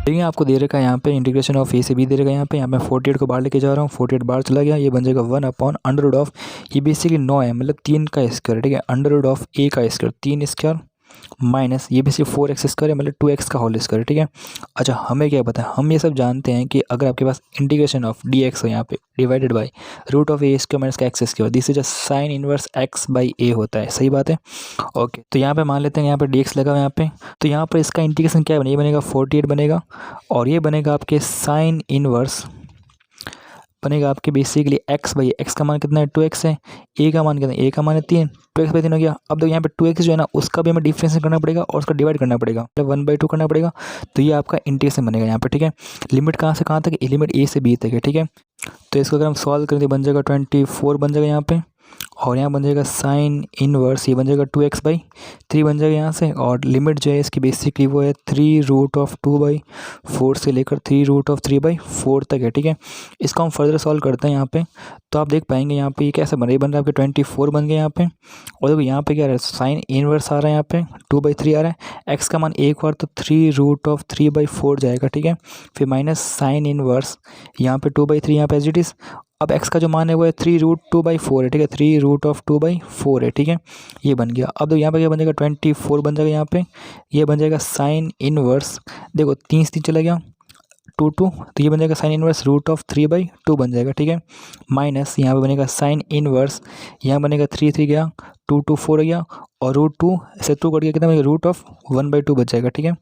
देखिए आपको दे रखा है यहाँ पे इंटीग्रेशन ऑफ ए से बी दे रखा है यहाँ पे 48 को बाहर लेके जा रहा हूँ, 48 बाहर चला गया, ये बन जाएगा 1/√ऑफ, ये बेसिकली 9 है मतलब 3 का स्क्वायर, ठीक है, √ऑफ ए का स्क्वायर 3 स्क्वायर माइनस ये बेसिकली 4x स्क्वायर है मतलब 2x का होल स्क्वायर, ठीक है। अच्छा हमें क्या पता है, हम ये सब जानते हैं कि अगर आपके पास इंटीग्रेशन ऑफ dx हो यहाँ पे डिवाइडेड बाय √a² माइनस का x square, this is a sine inverse x by a होता है, सही बात है। ओके तो यहाँ पे मान लेते हैं यहाँ पे dx लगा हुआ यहाँ पे, तो यहाँ पर इसका इंटीग्रेशन क्या बनेगा, ये बनेगा 48 बनेगा और ये बनेगा आपके साइन इनवर्स बनेगा आपके बेसिकली x बाई एक्स का मान कितना है 2x है, a का मान कितना है, a का मान है 3, 2x बाई 3 हो गया। अब देखो यहाँ पे 2x जो है ना उसका भी हमें डिफरेंस करना पड़ेगा और उसका डिवाइड करना पड़ेगा, मतलब 1/2 करना पड़ेगा, तो ये आपका इंटीग्रेशन बनेगा यहाँ पे, ठीक है। लिमिट कहाँ से कहाँ तक, लिमिट a से b तक है, ठीक है। तो इसको अगर हम सॉल्व करें तो बन जाएगा 24 बन जाएगा यहाँ पे, और यहाँ बन जाएगा साइन इनवर्स, ये बन जाएगा 2x/3 बन जाएगा यहाँ से, और लिमिट जो है इसकी बेसिकली वो है 3√2/4 से लेकर 3√3/4 तक है, ठीक है। इसको हम फर्दर सॉल्व करते हैं यहाँ पे, तो आप देख पाएंगे यहाँ पे ये कैसे बन रहा है, बन रहा है आपके 24 बन गया यहाँ पे, और देखो यहाँ पे क्या आ रहा है, साइन इनवर्स आ रहा है यहाँ पे 2/3 आ रहा है, x का मान एक बार तो 3√3/4 जाएगा, ठीक है, फिर माइनस साइन इनवर्स यहाँ पे 2/3 यहाँ पे एज इट इज़। अब x का जो मान है वो है 3√2/4 है, ठीक है, 3√2/4 है, ठीक है, ये बन गया। अब तो यहाँ पे क्या बन जाएगा 24 बन जाएगा यहाँ पे, ये बन जाएगा साइन इनवर्स, देखो 3 से 3 चला गया 2 2, तो ये बन जाएगा साइन इनवर्स √3/2 बन जाएगा, ठीक है, माइनस यहाँ पे बनेगा साइन इनवर्स, यहाँ बनेगा 3 3 गया 2 2 4 हो गया, और √2 से 2 कट गया कितना बनेगा √1/2 बच जाएगा, ठीक है।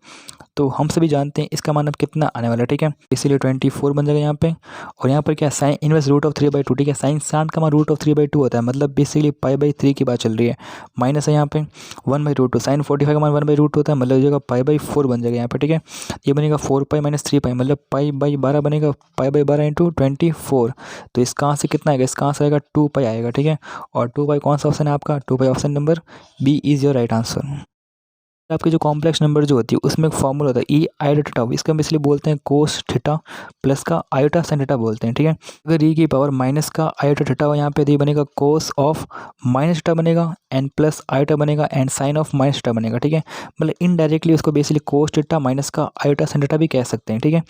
तो हम सभी जानते हैं इसका मान अब कितना आने वाला है, ठीक है, इसीलिए 24 बन जाएगा यहाँ पे, और यहाँ पर क्या साइन इनवर्स √3/2, ठीक है, साइन साठ का मान √3/2 होता है, मतलब बेसिकली π/3 की बात चल रही है, माइनस है यहाँ पे 1/√2, साइन 45 का मान 1/√2 होता है, मतलब हो जाएगा π/4 बन जाएगा यहाँ पे, ठीक है। ये बनेगा 4π माइनस 3π मतलब π/12 बनेगा, π/12 इंटू 24, तो इसका आंसर कितना आएगा, इसका आंसर आएगा 2π आएगा, ठीक है, और 2π कौन सा ऑप्शन है आपका, 2π option number B is your right answer. आपके जो कॉम्प्लेक्स नंबर जो होती है उसमें एक फॉर्मूला होता है ई आयोटा थीटा, इसका हम इसलिए बोलते हैं कोस थीटा प्लस का आयोटा साइन थीटा बोलते हैं, ठीक है। अगर ई की पावर माइनस का आयोटा थीटा हो यहाँ पे तो ये बनेगा कोस ऑफ माइनस थीटा बनेगा एंड प्लस आयोटा बनेगा and sine of minus theta बनेगा, ठीक है, मतलब इनडायरेक्टली उसको बेसिकली कोस थीटा माइनस का आयोटा साइन थीटा भी कह सकते हैं, ठीक है।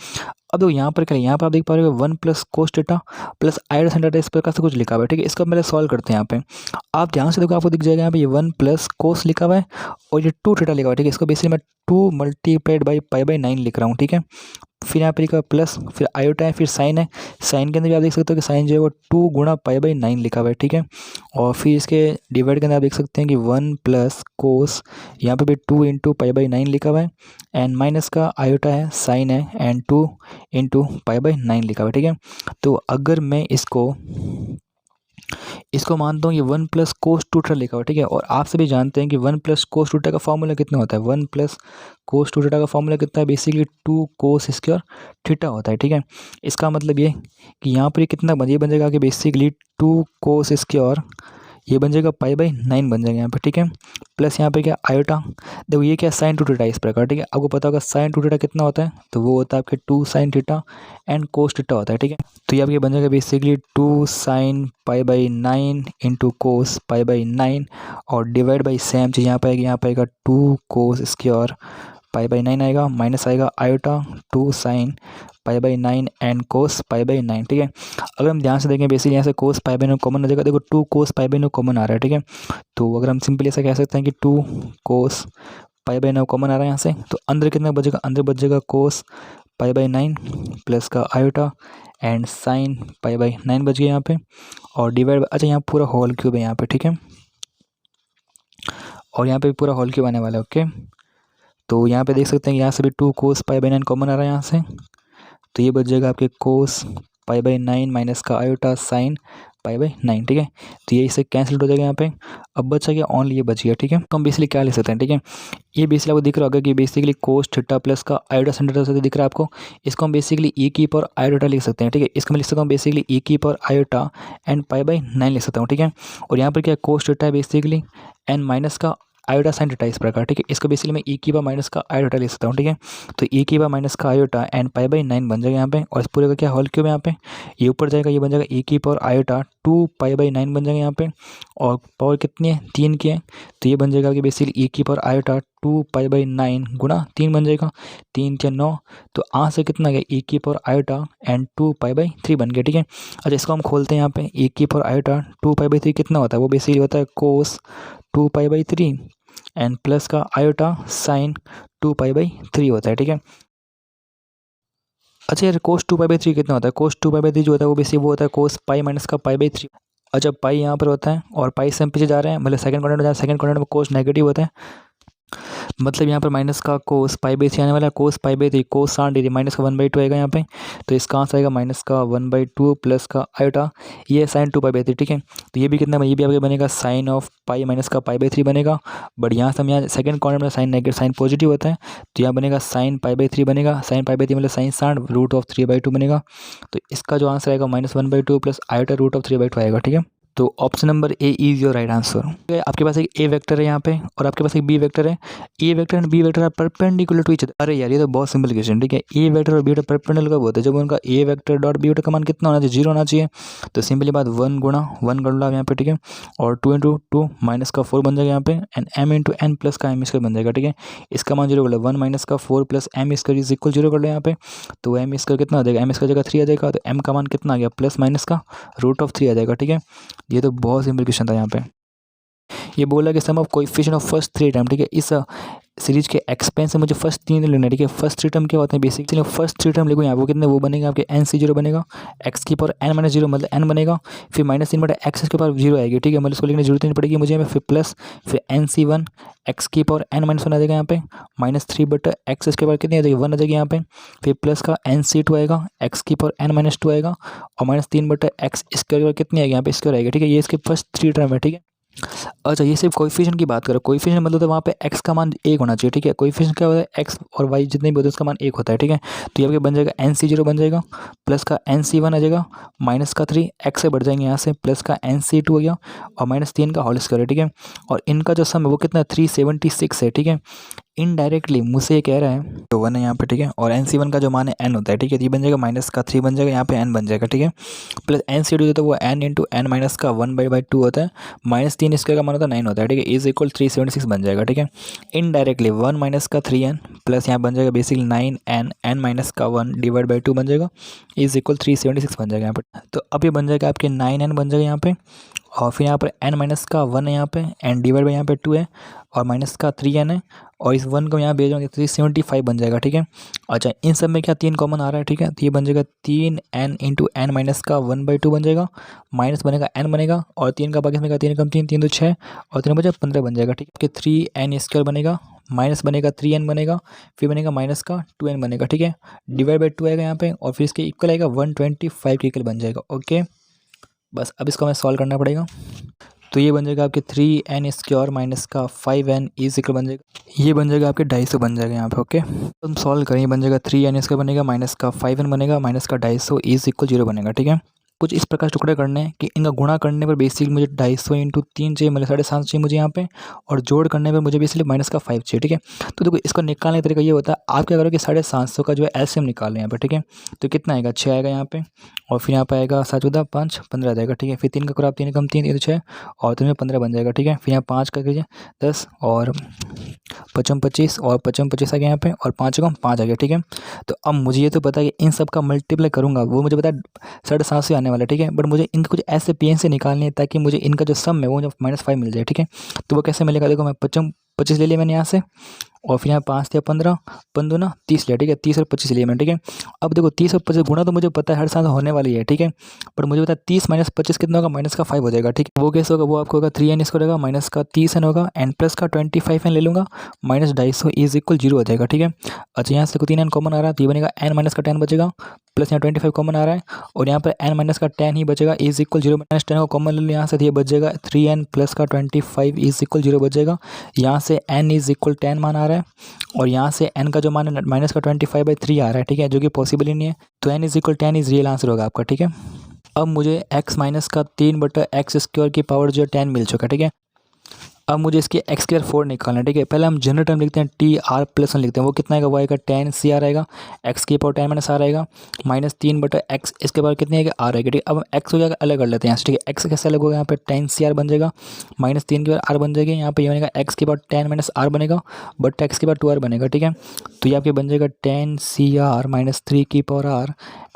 अब देखो यहाँ पर क्या है, यहाँ पर आप देख पा रहे हो 1 plus cos theta plus iota sine theta इस प्रकार से कुछ लिखा हुआ है, ठीक है। इसको पहले सॉल्व करते हैं यहाँ पे, आप ध्यान से देखो आपको दिख जाएगा यहाँ पे ये 1 प्लस कोस लिखा हुआ है और ये 2 थीटा लिखा हुआ है, ठीक है। इसको बेसिकली मैं 2 मल्टीप्लाइड बाई π/9 लिख रहा हूँ, ठीक है। फिर यहाँ पे लिखा प्लस, फिर आयोटा है, फिर साइन है, साइन के अंदर भी आप देख सकते हो कि साइन जो है वो 2 गुणा π/9 लिखा हुआ है, ठीक है। और फिर इसके डिवाइड के अंदर आप देख सकते हैं कि 1 प्लस कोस, यहाँ पे भी 2 इंटू π/9 लिखा हुआ है, एंड माइनस का आयोटा है, साइन है, एंड 2 इंटू π/9 लिखा हुआ है, ठीक है। तो अगर मैं इसको मानता हूँ ये 1 प्लस कोस 2 थीटा लिखा हुआ है, ठीक है, और आप सभी जानते हैं कि 1 प्लस कोस 2 थीटा का फॉर्मूला कितना होता है, 1 प्लस कोस 2 थीटा का फॉर्मूला कितना है, बेसिकली 2 कोस स्क्वायर थीटा होता है, ठीक है। इसका मतलब ये कि यहाँ पर ये कितना ये बन जाएगा कि बेसिकली 2 कोस स्क्वायर, ये बन जाएगा π/9 बन जाएगा यहाँ पे, ठीक है, प्लस यहाँ पे क्या आयोटा, देखो ये क्या साइन 2 थीटा इस प्रकार, ठीक है। आपको पता होगा साइन 2 थीटा कितना होता है, तो वो होता है आपके 2 sine theta and cos theta होता है, ठीक है। तो ये आपके बन जाएगा बेसिकली 2 साइन π/9 इंटू कोस π/9 और डिवाइड बाई सेम चीज़ यहाँ पे आएगी, यहाँ पे आएगा 2 कोस स्क्वायर π/9 आएगा, माइनस आएगा आयोटा 2 साइन π/9 एंड कोस π/9, ठीक है। अगर हम ध्यान से देखें बेसिकली यहाँ से कोस π/9 कॉमन हो जाएगा, देखो 2 कोस π/9 कॉमन आ रहा है, ठीक है। तो अगर हम सिंपली ऐसा कह सकते हैं कि 2 कोस π/9 कॉमन आ रहा है यहाँ से, तो अंदर कितना बचेगा, अंदर बच जाएगा कोस π/9 प्लस का आयोटा एंड साइन π/9 बच गया यहाँ पे, और डिवाइड, अच्छा यहाँ पूरा होल क्यूब है यहाँ पे, ठीक है, और यहाँ पे पूरा होल क्यूब आने वाला है, ओके। तो यहाँ पे देख सकते हैं यहाँ से भी 2 कोस π/9 कॉमन आ रहा है यहाँ से, तो ये बच जाएगा आपके कोस π/9 माइनस का आयोटा साइन π/9, ठीक है। तो ये इससे कैंसिल हो जाएगा यहाँ पे, अब बचा गया ओनली ये बच गया, ठीक है। तो हम बेसिकली क्या ले सकते हैं, ठीक है, ये बेसिकली आपको दिख रहा होगा कि बेसिकली कोस थीटा प्लस का आयोटा साइन थीटा दिख रहा है आपको, इसको हम बेसिकली e की पावर आयोटा लिख सकते हैं, ठीक है। इसको मैं लिख सकता हूँ बेसिकली e की पावर आयोटा एंड π/9 लिख सकता हूँ, ठीक है। और यहाँ पर क्या कोस थीटा है बेसिकली एंड माइनस का आयोटा साइन डेटा इस प्रकार, ठीक है। इसको बेसिकली मैं e की पावर माइनस का आयोटा ले सकता हूँ, ठीक है। तो e की पावर माइनस का आयोटा एंड पाई बाई 9 बन जाएगा यहाँ पे, और इस पूरे का क्या होल क्यूब यहाँ पे, ये ऊपर जाएगा, ये बन जाएगा e की पावर आयोटा 2 पाई बाई 9 बन जाएगा यहाँ पे, और पावर कितनी है 3 की है, तो ये बन जाएगा कि बेसिकली e की पावर आयोटा 2 पाई बाई 9 गुना 3 बन जाएगा, 3 या 9, तो आज से कितना गया e की power iota and 2 pi by 3 बन गया, ठीक है। अच्छा, इसको हम खोलते हैं यहाँ पे, e की पावर आयोटा 2 पाई बाई 3 कितना होता है, वो बेसिकली होता है कोस 2 पाई बाई 3 एंड प्लस का आयोटा साइन 2 पाई बाई 3 होता है, ठीक है। अच्छा यार, कोस 2 पाई बाई 3 कितना होता है, कोस 2 पाई बाई 3 जो होता है वो बेसिकली वो होता है कोस पाई माइनस का पाई बाई 3। अच्छा, पाई यहाँ पर होता है और पाई से हम पीछे जा रहे हैं, मतलब सेकंड क्वाड्रेंट में जा रहे हैं, सेकंड क्वाड्रेंट में कोस नेगेटिव होता है, मतलब यहाँ पर माइनस का कोस पाई बाई 3 आने वाला है, cos pi by 3 cos 60 degree minus का 1/2 आएगा यहाँ पे, तो इसका आंसर आएगा माइनस का 1/2 प्लस का आयोटा, ये साइन 2 पाई बाई 3, ठीक है। तो ये भी कितना, ये भी आपके बनेगा साइन ऑफ पाई माइनस का पाई बाई 3 बनेगा, बट यहाँ से हम यहाँ सेकंड कॉर्नर में साइन नेगेटिव साइन पॉजिटिव होता है, तो यहाँ बनेगा साइन पाई बाई 3 बनेगा, साइन पाई बाई 3 मतलब साइन 60 रूट ऑफ 3/2 बनेगा, तो इसका जो आंसर आएगा minus 1/2 plus iota root of 3/2 आएगा, ठीक है। तो option number A is your right answer. आपके पास एक ए वेक्टर है यहाँ पे और आपके पास एक बी वेक्टर है, A vector and B vector are perpendicular to each other. अरे यार, ये तो बहुत सिंपल क्वेश्चन, ठीक है। ए वेक्टर और बी वेक्टर परपेंडिकुलर कब होता है, जब उनका A vector dot B vector का मान कितना होना चाहिए, 0 होना चाहिए, तो सिंपली बात 1 गुणा 1 कर लो आप यहाँ पे, ठीक है, और 2 इंटू 2 माइनस का 4 बन जाएगा यहाँ पे, and M into N plus का एम स्क्वायर बन जाएगा, ठीक है। इसका मान 0 कर लो, 1 माइनस का 4 plus M square is equal 0 कर लो यहाँ पे, तो एम स्क्वायर कितना आ जाएगा, एम स्क्वायर जगह 3 आ जाएगा, तो एम का मान कितना आ गया, प्लस माइनस का रूट ऑफ 3 आ जाएगा, ठीक है। ये तो बहुत सिंपल क्वेश्चन था यहाँ पे। ये बोला कि sum of coefficient of first 3 term, ठीक है। इस सीरीज के एक्सपेंस से मुझे फर्स्ट 3 लेना है, ठीक है। फर्स्ट 3 टर्म क्या होते हैं, बेसिकली फर्स्ट 3 टर्म लिखो यहाँ, वो कितने, वो बनेगा आपके एन सी 0 बनेगा, एक्स की पावर एन माइनस 0 मतलब एन बनेगा, फिर -3 बटा एक्स के पावर 0 आएगी, ठीक है, मतलब इसको लिखने की जरूरत नहीं पड़ेगी मुझे, फिर प्लस फिर एन सी 1 एक्स की पावर एन माइनस 1 आ जाएगा यहाँ पे, -3 बटा एक्स के पावर कितनी आ जाएगी 1 आ जाएगी यहाँ पे, फिर प्लस का एन सी 2 आएगा, एक्स की पावर एन माइनस 2 आएगा, और -3 बटा एक्स स्क्वायर कितनी आएगी यहाँ पे स्क्वायर आएगा, ठीक है। ये इसके फर्स्ट 3 टर्म है, ठीक है। अच्छा, ये सिर्फ कोएफिशिएंट की बात करो, कोएफिशिएंट मतलब तो वहाँ पे x का मान 1 होना चाहिए, ठीक है। कोएफिशिएंट क्या होता है, x और y जितने भी होते हैं उसका मान 1 होता है, ठीक है। तो ये आपके बन जाएगा एन सी 0 बन जाएगा, प्लस का एन सी 1 आ जाएगा, माइनस का 3 x से बढ़ जाएंगे यहाँ से, प्लस का एन सी 2 हो गया, और -3 का होल स्क्वायर है, ठीक है। और इनका जो सम है वो कितना 376 है, ठीक है। इनडायरेक्टली मुझसे ये कह रहा है तो 1 है यहाँ पे, ठीक है, और एन सी 1 का जो मान है n होता है, ठीक है। तो ये बन जाएगा माइनस का 3 बन जाएगा यहाँ पे n बन जाएगा, ठीक है, प्लस एन सी 2 जो था वो n इंटू एन माइनस का 1/2 होता है, -3 स्क्वायर का मान होता है 9 होता है, ठीक है, इज इक्वल 376 बन जाएगा, ठीक है। इनडायरेक्टली 1 माइनस का 3n प्लस यहाँ बन जाएगा बेसिकली 9n n माइनस का 1 डिवाइड बाई 2 बन जाएगा, इज इक्वल 376 बन जाएगा यहाँ पे। तो अब ये बन जाएगा आपके 9n बन जाएगा यहाँ पे, और फिर यहाँ पर n माइनस का 1 है यहाँ पे, एंड डिवाइड बाई यहाँ पे 2 है, और माइनस का 3n है, और इस 1 को यहाँ भेज देंगे 375 बन जाएगा, ठीक है। अच्छा, इन सब में क्या 3 कॉमन आ रहा है, ठीक है, तो ये बन जाएगा 3n इंटू एन माइनस का 1/2 बन जाएगा, माइनस बनेगा n बनेगा, और 3 का बाकी में का 3 कम 3 3 तो 6 और 3 बचा 15 बन जाएगा, ठीक है। 3n स्क्वायर बनेगा, माइनस बनेगा 3n बनेगा, फिर बनेगा माइनस का 2n बनेगा, ठीक है, डिवाइड बाई 2 आएगा यहाँ पे, और फिर इसके इक्वल आएगा 125 के इक्वल बन जाएगा, ओके। बस अब इसको हमें सॉल्व करना पड़ेगा, तो ये बन जाएगा आपके 3n स्क्वायर माइनस का 5n इज इक्वल बन जाएगा, ये बन जाएगा आपके 250 बन जाएगा यहाँ पे, ओके। तो हम सॉल्व करें, ये बन जाएगा 3n स्क्वायर बनेगा माइनस का 5n बनेगा माइनस का 250 इज इक्वल 0 बनेगा, ठीक है। कुछ इस प्रकार टुकड़े करने हैं कि इनका गुणा करने पर बेसिक मुझे 250 इंटू 3 चाहिए, मतलब 7.5 चाहिए मुझे यहाँ पे, और जोड़ करने पर मुझे बेसिकली माइनस का 5 चाहिए, ठीक है। तो देखो, इसको निकालने का तरीका ये होता है, आप क्या करो कि 750 का जो है एलसीएम निकाल लें यहाँ पे, ठीक है। तो कितना आएगा 6 आएगा यहाँ पे, और फिर यहाँ पे आएगा 7 × 5 15 आ जाएगा, ठीक है। फिर 3 का करो आप, 3 कम 3 ये तो 6, और 3 में 15 बन जाएगा, ठीक है। फिर यहाँ 5 का कीजिए 10, और 5 25, और 5 25 आ गया यहाँ पे, और 5 कम 5 आ गया, ठीक है। तो अब मुझे ये तो पता है कि इन सब का मल्टीप्लाई करूँगा वो मुझे पता है 750 से आने वाला है, ठीक है, बट मुझे इनके कुछ ऐसे पी से निकालने हैं ताकि मुझे इनका जो सम है वो -5 मिल जाए, ठीक है। तो वो कैसे मिलेगा, देखो मैं 25 ले लिया मैंने यहाँ से, और फिर यहाँ 5 या 15 15 ना 30 लिया, ठीक है, 30 और 25 लिया मैंने, ठीक है। अब देखो 30 और 25 गुणा तो मुझे पता है हर साल होने वाली है, ठीक है, पर मुझे पता है 30 माइनस 25 कितना होगा, माइनस का 5 हो जाएगा, ठीक है। वो कैसे होगा, वो आपको होगा 3n इसको रहेगा, माइनस का 30n होगा, एन प्लस का 25n ले लूँगा, माइनस 250 इज इक्वल 0 हो जाएगा, ठीक है। अच्छा, यहाँ से 3n कॉमन आ रहा है, तो ये बनेगा n माइनस का 10 बचेगा, प्लस यहाँ 25 कॉमन आ रहा है, और यहाँ पर n माइनस का 10 ही बचेगा, इज इक्वल 0 माइनस 10 को कॉमन ले लो यहाँ से, तो ये बच जाएगा 3n प्लस का 25 इज इक्वल 0 बच जाएगा। यहाँ से n इज इक्वल 10 मान आ रहा है, और यहाँ से n का जो मान है माइनस का 25/3 आ रहा है, ठीक है, जो कि पॉसिबल ही नहीं है, तो n is equal 10 is real answer होगा आपका, ठीक है। अब मुझे x माइनस का 3 बटा एक्स स्क्वायर की पावर जो 10 मिल चुका है, ठीक है। अब मुझे इसके एक्स स्क्वायर 4 निकालना है, ठीक है। पहले हम जनरल टर्म लिखते हैं टी आर प्लस 1 लिखते हैं, वो कितना आएगा, वो आएगा 10 सी आर आएगा, एक्स की पावर 10 माइनस आर आएगा, माइनस 3/x, इसके बाद कितनी आएगी आर आएगी, ठीक है। अब हम एक्स हो जाएगा अलग कर लेते हैं यहाँ से, ठीक है। एक्स कैसे अलग होगा, यहाँ पे 10 सी आर बन जाएगा, माइनस 3 के बाद आर बन जाएगी, यहाँ पे ये बनेगा एक्स के बाद 10 माइनस आर बनेगा, बट एक्स के बाद 2 आर बनेगा, ठीक है। तो ये आपके बन जाएगा 10 सी आर माइनस 3 की पावर आर,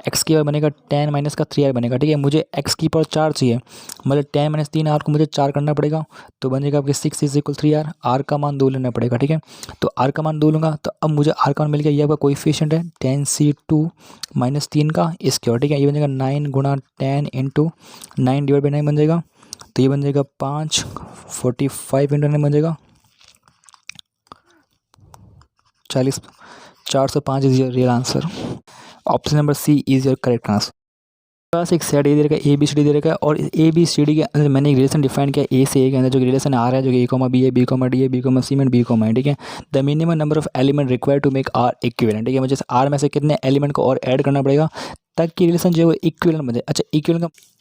एक्स की पावर बनेगा 10 माइनस का 3 आर बनेगा, ठीक है। मुझे एक्स की पावर 4 चाहिए, मतलब 10 माइनस 3 आर को मुझे 4 करना पड़ेगा, तो बन जाएगा आपके 6 इज इक्वल 3 आर का मान 2 लेना पड़ेगा, ठीक है। तो आर का मान 2 लूँगा, तो अब मुझे आर का मान मिल गया, ये आपका कोएफिशिएंट है 10c2 माइनस 3 का स्क्वायर, ठीक है। ये बन जाएगा 9 गुणा 10 इंटू 9 डिवाइड बाई 9 बन जाएगा, तो ये बन जाएगा 5 45 इंटू 9 बन जाएगा 40, 405 is your real answer. Option number C is your correct answer. पास एक सेट ए दे रखा है, ए बी सी डी दे रखा है, और ए बी सी डी के अंदर मैंने एक रिलेशन डिफाइन किया ए से ए के अंदर, जो कि रिलेशन आ रहा है, जो कि ए कॉमा बी है, बी कॉमा डी है, बी कॉमा सी में बी कॉमा है, ठीक है। The minimum number of element required to make R equivalent, ठीक है। मुझे आर में से कितने एलिमेंट को और ऐड करना पड़ेगा ताकि रिलेशन जो है वो इक्विवेलेंट बन जाए। अच्छा,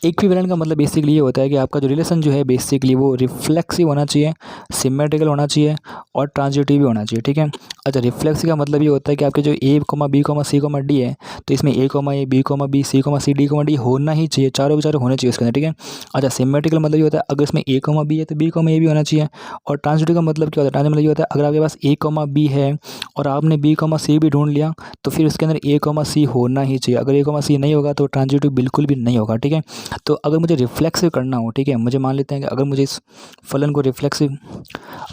इक्विवेलेंट का मतलब बेसिकली ये होता है कि आपका जो रिलेशन जो है बेसिकली वो रिफ्लेक्सिव होना चाहिए, सिमेट्रिकल होना चाहिए और ट्रांजिटिव भी होना चाहिए, ठीक है। अच्छा, रिफ्लेक्सिव का मतलब ये होता है कि आपके जो ए comma B comma C comma D है, तो इसमें ए कॉमा ए, B comma B, C comma सी, डी कॉमा डी होना ही चाहिए, चारों के चारों होने चाहिए इसके अंदर, ठीक है। अच्छा, सिमेट्रिकल मतलब ये होता है अगर इसमें ए कॉमा बी है तो बी कॉमा ए भी होना चाहिए, और ट्रांजिटिव का मतलब क्या होता है, ट्रांजिटिव मतलब ये होता है अगर आपके पास ए कॉमा बी है और आपने बी कॉमा सी भी ढूंढ लिया, तो फिर उसके अंदर ए कॉमा सी होना ही चाहिए। अगर ए कॉमा सी नहीं होगा तो ट्रांजिटिव बिल्कुल भी नहीं होगा, ठीक है। तो अगर मुझे रिफ्लेक्सिव करना हो, ठीक है, मुझे मान लेते हैं कि अगर मुझे इस फलन को रिफ्लेक्सिव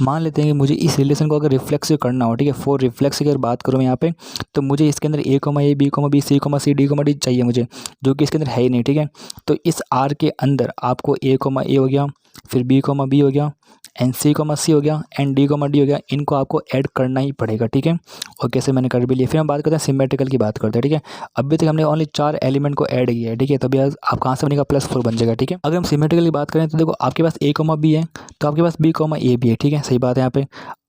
मान लेते हैं कि मुझे इस रिलेशन को अगर रिफ्लेक्सिव करना हो, ठीक है, फॉर रिफ्लेक्सिव अगर बात करूँ यहाँ पे, तो मुझे इसके अंदर ए कॉमा ए, B comma B, C comma सी, डी कॉमा डी चाहिए मुझे, जो कि इसके अंदर है ही नहीं, ठीक है। तो इस आर के अंदर आपको ए कॉमा ए हो गया, फिर बी कॉमा बी हो गया, एंड सी कॉमा सी हो गया, एंड डी कॉमा डी हो गया, इनको आपको ऐड करना ही पड़ेगा, ठीक है। और कैसे मैंने कर भी लिया। फिर हम बात करते हैं सिमेट्रिकल की बात करते हैं, ठीक है। अभी तक हमने ओनली 4 एलिमेंट को ऐड किया है, ठीक है। तो अभी आप कहाँ से बनेगा, +4 बन जाएगा, ठीक है। अगर हम सिमेट्रिकल की बात करें तो देखो आपके पास ए कॉमा बी है, तो आपके पास बी कॉमा ए भी है, ठीक है, सही बात है। यहाँ पे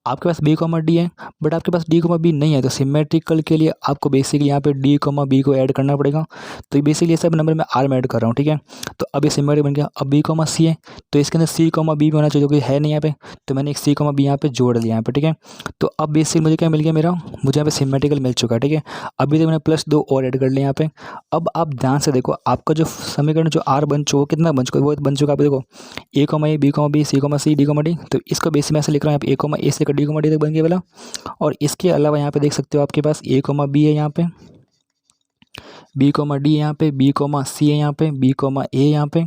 आपके पास बी कॉमा डी है, बट आपके पास डी कॉमा बी नहीं है, तो सिमेट्रिकल के लिए आपको बेसिकली यहाँ पे डी कॉमा बी को ऐड करना पड़ेगा। तो बेसिकली ये सब नंबर मैं आर में ऐड कर रहा हूँ, ठीक है। तो अब ये सिमेट्रिक बन गया। अब बी कॉमा सी है, तो इसके अंदर सी कॉमा बी भी होना चाहिए, जो कि है नहीं यहाँ पे, तो मैंने एक सी कॉमा बी यहाँ पे जोड़ लिया यहाँ पे, ठीक है। तो अब बेसिकली मुझे क्या मिल गया, मुझे यहाँ पे सिमेट्रिकल मिल चुका है, ठीक है। अभी तक मैंने +2 और ऐड कर लिया यहाँ पे। अब आप ध्यान से देखो, आपका जो समीकरण जो आर बन चुका, कितना बन चुका, वो बन चुका। आप देखो ए कॉमा ए, B comma B, C comma सी, डी कॉमा डी, तो इसको बेसिक मैं ऐसे लिख रहा हूँ, यहाँ पे ए कॉमा ए से डी कॉमा डी तक बन गया वाला। और इसके अलावा यहाँ पे देख सकते हो आपके पास ए कॉमा बी है, यहाँ पे बी कॉमा डी है, यहाँ पे बी कॉमा सी है, यहाँ पे बी कॉमा ए यहाँ पे,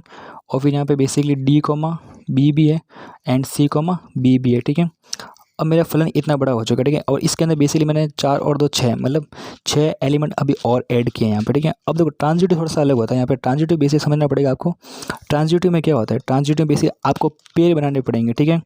और फिर यहाँ पे बेसिकली डी कॉमा बी भी है, एंड सी कॉमा बी भी है, ठीक है। अब मेरा फलन इतना बड़ा हो चुका है, ठीक है। और इसके अंदर बेसिकली मैंने 4 और 2 6, मतलब 6 एलिमेंट अभी और ऐड किए हैं यहाँ पे, ठीक है। अब देखो ट्रांजिटिव थोड़ा सा अलग होता है यहाँ पे। ट्रांजिटिव बेसिक समझना पड़ेगा आपको। ट्रांजिटिव में क्या होता है, ट्रांजिटिव बेसिक आपको पेड़ बनाने पड़ेंगे, ठीक है।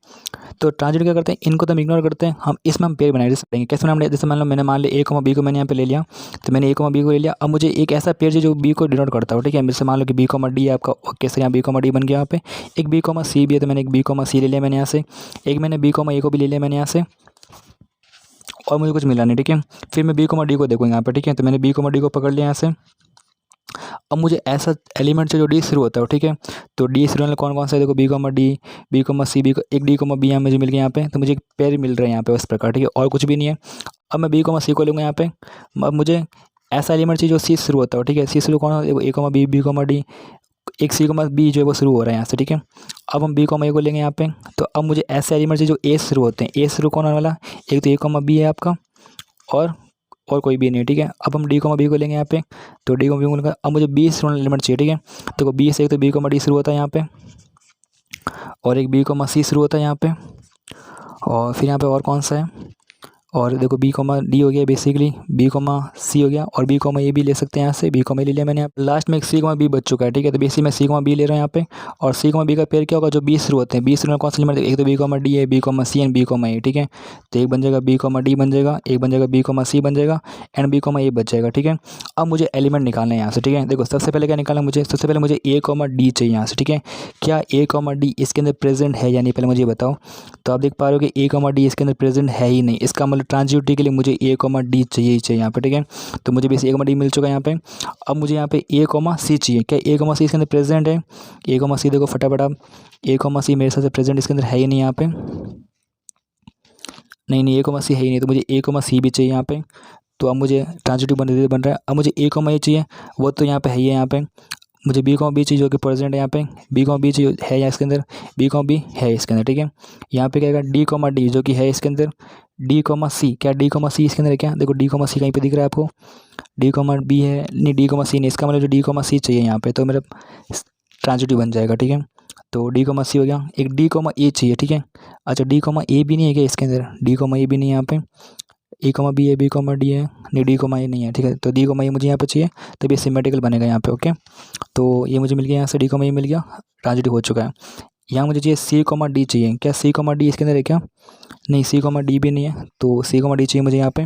तो ट्रांजिटिव क्या करते हैं, इनको तो हम इग्नोर करते हैं, हम इसमें हम पेड़ बनाए पड़ेंगे। कैसे बनाए, जैसे मान लो मैंने मान लिया ए कॉमा बी को मैंने यहाँ पे ले लिया, तो मैंने ए कॉमा बी को ले लिया। अब मुझे एक ऐसा पेड़ चाहिए जो बी को डिनोट करता हो, ठीक है। जैसे मान लो कि बी कॉमा डी है आपका, कैसे यहाँ बी कॉमा डी बन गया, यहाँ पे एक बी कॉमा सी भी है, तो मैंने एक बी कॉमा सी ले लिया मैंने यहाँ से, एक मैंने बी कॉमा ए को भी ले लिया मैंने यहाँ से, और मुझे कुछ मिला नहीं, ठीक है। फिर मैं बी कॉमा डी को देखूँगा यहाँ पे, ठीक है। तो मैंने बी कॉमा डी को पकड़ लिया यहाँ से। अब मुझे ऐसा एलिमेंट जो डी शुरू होता है, ठीक है। तो डी शुरू वाले कौन कौन सा है, देखो B comma D, B comma C, B एक डी कॉमा बी यहाँ मुझे मिल गया यहाँ पे, तो मुझे एक पेयर मिल रहा है यहाँ पे उस प्रकार, ठीक है, और कुछ भी नहीं है। अब मैं बी कॉमा सी को लूँगा यहाँ पे। अब मुझे ऐसा एलिमेंट चाहिए जो सी शुरू होता है, ठीक है। सी शुरू कौन है, A comma B, B comma D, एक सी कॉमा बी जो है वो शुरू हो रहा है यहाँ से, ठीक है। अब हम बी कॉमा ए को लेंगे यहाँ पे। तो अब मुझे ऐसे एलिमेंट चाहिए जो ए शुरू होते हैं। ए शुरू कौन होने वाला, एक तो ए कॉमा बी है आपका, और कोई भी नहीं, ठीक है। अब हम डी कॉमा बी को लेंगे यहाँ पे। तो डी कॉमा बी को लेंगे। अब मुझे बी शुरू एलिमेंट चाहिए, ठीक है। तो बी से एक तो बी कॉमा डी शुरू होता है यहाँ पे, और एक बी कॉमा सी शुरू होता है यहाँ पे, और फिर यहाँ पे और कौन सा है, और देखो बी कॉमा डी हो गया, बेसिकली बी कॉमा सी हो गया, और बी कॉमा ए भी ले सकते हैं यहाँ से, बी कॉमा ए ले लिया मैंने। यहाँ लास्ट में एक सी कॉमा बी बच चुका है, ठीक है। तो बेसिकली मैं सी कॉमा बी ले रहा हूँ यहाँ पे, और सी कॉमा बी का पेयर क्या होगा, जो बी शुरू होते हैं। बी शुरू में कौन सा एलिमेंट, एक तो बी कॉमा डी है, B comma C and B comma A, ठीक है। तो एक बन जाएगा बी कॉमा डी बन जाएगा, एक बन जाएगा बी कॉमा सी बन जाएगा, एंड बी कॉमा ए बच जाएगा, ठीक है। अब मुझे एलिमेंट निकालना है यहाँ से, ठीक है। देखो सबसे पहले क्या निकालना मुझे, सबसे पहले मुझे ए कॉमा डी चाहिए यहाँ से, ठीक है। क्या ए कॉमा डी इसके अंदर प्रेजेंट है या नहीं, पहले मुझे बताओ। तो आप देख पा रहे हो कि ए कॉमा डी इसके अंदर प्रेजेंट है ही नहीं। इसका मतलब मतलब ट्रांजिटिविटी के लिए मुझे ए कॉमा डी चाहिए ही चाहिए यहाँ पे, ठीक है। तो मुझे बेस ए कॉमा डी मिल चुका है यहाँ पे। अब मुझे यहाँ पे ए कॉमा सी चाहिए। क्या ए कॉमा सी इसके अंदर प्रेजेंट है? ए कॉमा सी देखो फटाफट आप, ए कॉमा सी मेरे हिसाब से प्रेजेंट इसके अंदर है ही नहीं यहाँ पे। नहीं, ए कॉमा सी है ही नहीं, तो मुझे ए कॉमा सी भी चाहिए यहाँ पे। तो अब मुझे ट्रांजिटिव बन रहा है। अब मुझे ए कॉमा ए चाहिए, वो तो यहाँ पे है ही है यहाँ पे। मुझे बी कॉमा बी चाहिए जो कि प्रेजेंट है यहाँ पे। बी कॉमा बी चाहिए है यहाँ इसके अंदर, बी कॉमा बी है इसके अंदर, ठीक है। यहाँ पे क्या है डी कॉमा डी जो कि है इसके अंदर, डी कॉमा सी, क्या डी कॉमा सी इसके अंदर है क्या? देखो डी कॉमा सी कहीं पे दिख रहा है आपको, डी कॉमा बी है नहीं, डी कॉमा सी नहीं। इसका मतलब जो डी कॉमा सी चाहिए यहाँ पे, तो मेरा ट्रांजिटिव बन जाएगा, ठीक है। तो डी कॉमा सी हो गया। एक डी कॉमा ए चाहिए, ठीक है। अच्छा डी कॉमा ए भी नहीं है क्या इसके अंदर? डी कॉमा ए भी नहीं है यहाँ पे। ए कॉमा बी है, बी कॉमा डी है, नहीं डी कॉमा ए नहीं है, ठीक है। तो डी कॉमा ए मुझे यहाँ पे चाहिए, तब ये सिमेट्रिकल बनेगा यहाँ पे, ओके। तो ये मुझे मिल गया, यहाँ से डी कॉमा ए मिल गया, ट्रांजिटिव हो चुका है। यहाँ मुझे चाहिए सी कॉमा डी चाहिए। क्या सी कॉमा डी इसके अंदर है क्या? नहीं, सी कॉमा डी भी नहीं है, तो सी कॉमा डी चाहिए मुझे यहाँ पे।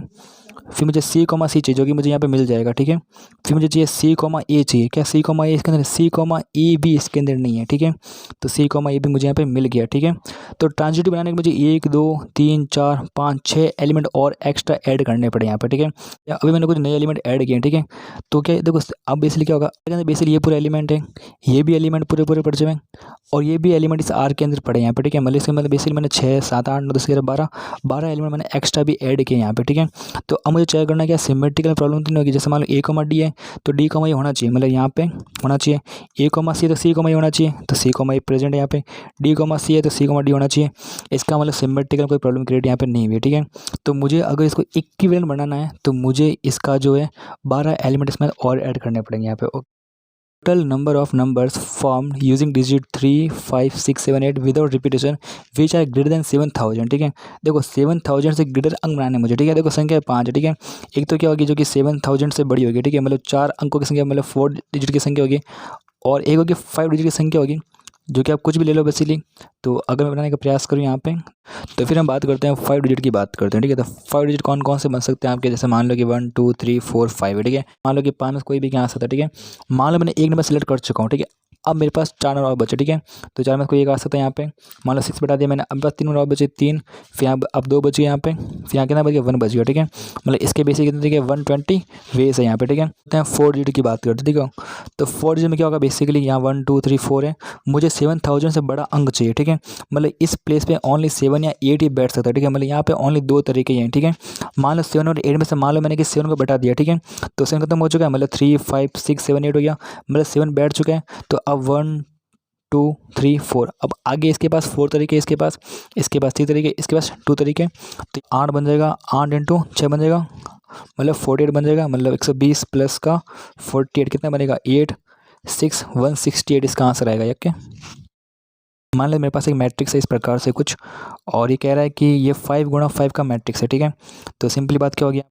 फिर मुझे सी कॉमा सी चाहिए जो कि मुझे यहाँ पे मिल जाएगा, ठीक है। फिर मुझे चाहिए सी कॉमा ए चाहिए। क्या सी कॉमा ए इसके अंदर? सी कॉमा ए भी इसके अंदर नहीं है, ठीक है। तो सी कॉमा ए भी मुझे यहाँ पे मिल गया, ठीक है। तो ट्रांजिटिव बनाने के मुझे 1 2 3 4 5 6 एलिमेंट और एक्स्ट्रा ऐड करने पड़े यहाँ पे, ठीक है। अभी मैंने कुछ नए एलिमेंट ऐड किए, ठीक है। तो क्या देखो अब बेसिकली क्या होगा, बेसिकली ये पूरा एलिमेंट है, ये भी एलिमेंट पूरे पूरे पड़ जाए, और ये भी एलिमेंट इस आर के अंदर पड़े यहाँ पे, ठीक है। मतलब इसके मतलब बेसिकली मैंने 6 7 8 9 10 11 12 एलिमेंट मैंने एक्स्ट्रा भी ऐड किए यहाँ पे, ठीक है। तो अब मुझे चेक करना है क्या सिमेट्रिकल प्रॉब्लम तो नहीं होगी। जैसे मान लो ए कॉमा डी है तो डी कॉमा ए होना चाहिए, मतलब यहाँ पे होना चाहिए। ए कॉमा सी तो सी कॉमा ए होना चाहिए, तो सी कॉमा ए प्रेजेंट है यहाँ पे। डी कॉमा सी है तो सी कॉमा डी होना चाहिए। इसका मतलब सिमेट्रिकल कोई प्रॉब्लम क्रिएट यहाँ पे नहीं हुई, ठीक है। तो मुझे अगर इसको इक्विवेलेंट बनाना है तो मुझे इसका जो है 12 एलिमेंट इसमें और ऐड करने पड़ेंगे यहाँ पे। Total number of numbers formed using digit 3 5 6 7 8 without repetition which are greater than 7000, ठीक है। देखो 7000 से ग्रेटर अंक बनाने मुझे, ठीक है। देखो संख्या 5 है, ठीक है। एक तो क्या होगी जो कि 7000 से बड़ी होगी, ठीक है, मतलब 4 अंकों की संख्या, मतलब 4 डिजिट की संख्या होगी, और एक होगी 5 डिजिट की संख्या होगी, जो कि आप कुछ भी ले लो बेसिकली। तो अगर मैं बनाने का प्रयास करूँ यहाँ पे, तो फिर हम बात करते हैं 5 डिजिट की बात करते हैं, ठीक है। तो 5 डिजिट कौन कौन से बन सकते हैं आपके? जैसे मान लो कि 1 2 3 4 5 है, ठीक है। मान लो कि 5 में कोई भी क्या आ सकता है, ठीक है। मान लो मैंने एक नंबर सेलेक्ट कर चुका हूँ, ठीक है। अब मेरे पास 4 नंबर और बचे, ठीक है। तो 4 में कोई एक आ सकता है यहाँ पे। मान लो 6 बटा दिया मैंने, अब बस 3 नंबर और बचे 3, फिर यहाँ अब 2 बचे यहाँ पे, फिर यहाँ कितना बच गया? 1 बच गया, ठीक है। मतलब इसके बेसिक कितने, ठीक है, 120 वेस है यहाँ पे, ठीक है। तो यहाँ 4 डिजिट की बात करते हैं, ठीक है। तो 4 डिजिट में क्या होगा बेसिकली, यहाँ 1 2 3 4 है, मुझे 7000 से बड़ा अंक चाहिए, ठीक है। मतलब इस प्लेस पे ओनली 7 या 8 ही बैठ सकता है, ठीक है। मतलब यहाँ पे ओनली 2 तरीके हैं, ठीक है। मान लो 7 और 8 में से मान लो मैंने कि 7 को बटा दिया, ठीक है। तो 7 खत्म हो चुका है, मतलब 3 5 6 7 8 हो गया, मतलब 7 बैठ चुका है। तो अब 1 2 3 4, अब आगे इसके पास 4 तरीके, इसके पास 3 तरीके, इसके पास 2 तरीके। तो 8 बन जाएगा, 8 इंटू 6 बन जाएगा, मतलब 48 बन जाएगा। मतलब 120 प्लस का 48 कितना बनेगा? 8 6 168 इसका आंसर आएगा, ओके। मान लो मेरे पास एक मैट्रिक्स है इस प्रकार से कुछ, और ये कह रहा है कि ये 5 गुणा 5 का मैट्रिक्स है, ठीक है। तो सिंपली बात क्या होगी,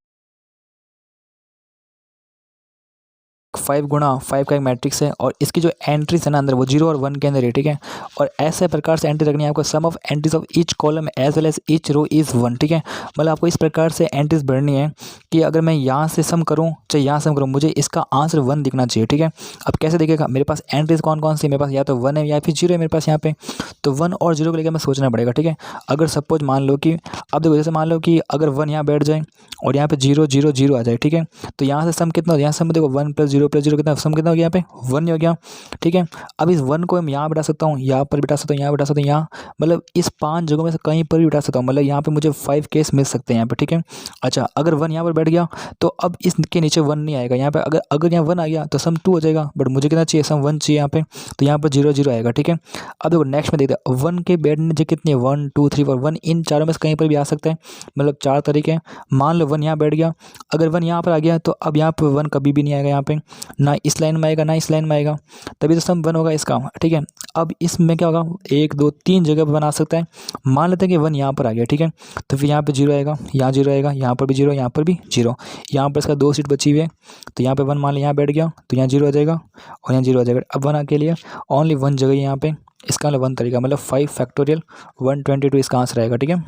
5 गुणा 5 का एक मैट्रिक्स है, और इसकी जो एंट्रीज है ना अंदर वो 0 और 1 के अंदर है, ठीक है। और ऐसे प्रकार से एंट्री रखनी है आपको, sum of entries of each column as well as each row is 1, ठीक है। मतलब आपको इस प्रकार से एंट्रीज भरनी है कि अगर मैं यहाँ से सम करूँ चाहे यहाँ सम करूँ, मुझे इसका आंसर 1 दिखना चाहिए, ठीक है। अब कैसे दिखेगा? मेरे पास एंट्रीज कौन कौन सी, मेरे पास या तो 1 है या फिर 0 है मेरे पास यहाँ पे। तो 1 और 0 को लेकर मैं सोचना पड़ेगा, ठीक है। अगर सपोज मान लो कि, अब देखो जैसे मान लो कि अगर 1 यहाँ बैठ जाए और यहाँ पे 0 0 0 आ जाए, ठीक है। तो यहाँ से सम कितना हो, यहाँ सम देखो 1 + 0 + 0 कितना, सम कितना हो गया? यहाँ पे 1 हो गया, ठीक है। अब इस 1 को मैं यहाँ बिठा सकता हूँ, यहाँ पर बिठा सकता हूँ, यहाँ बिठा सकता हूँ, यहाँ, मतलब इस 5 जगहों में से कहीं पर भी बिठा सकता हूँ। मतलब यहाँ पे मुझे 5 केस मिल सकते हैं यहाँ पे, ठीक है। अच्छा अगर 1 यहाँ पर बैठ गया तो अब इसके नीचे 1 नहीं आएगा यहाँ पे, अगर यहाँ 1 आ गया तो सम 2 हो जाएगा, बट मुझे कितना चाहिए? सम 1 चाहिए यहाँ पे, तो यहाँ पर 0 0 आएगा, ठीक है। अब देखो नेक्स्ट में देखते हैं 1 के बैठने जो कितनी है, 1 2 3 4, 1 इन चारों में से कहीं पर भी आ सकता है, मतलब 4 तरीके हैं। मान लो 1 यहाँ बैठ गया, अगर 1 यहाँ पर आ गया तो अब यहाँ पर 1 कभी भी नहीं आएगा यहाँ पे, ना इस लाइन में आएगा ना इस लाइन में आएगा, तभी तो सम 1 होगा इसका, ठीक है। अब इसमें क्या होगा, 1 2 3 जगह पर बना सकता है। मान लेते हैं कि 1 यहाँ पर आ गया, ठीक है। तो फिर यहाँ पे 0 आएगा, यहाँ 0 आएगा, यहाँ पर भी 0, यहाँ पर भी 0, यहाँ पर इसका 2 सीट बची हुई है। तो यहाँ पे 1 मान लो यहाँ बैठ गया तो यहाँ 0 आ जाएगा और यहाँ 0 आ जाएगा। अब 1 के लिए ओनली 1 जगह यहाँ पे, इसका मतलब 1 तरीका, मतलब 5 फैक्टोरियल 122 इसका आंसर आएगा, ठीक है।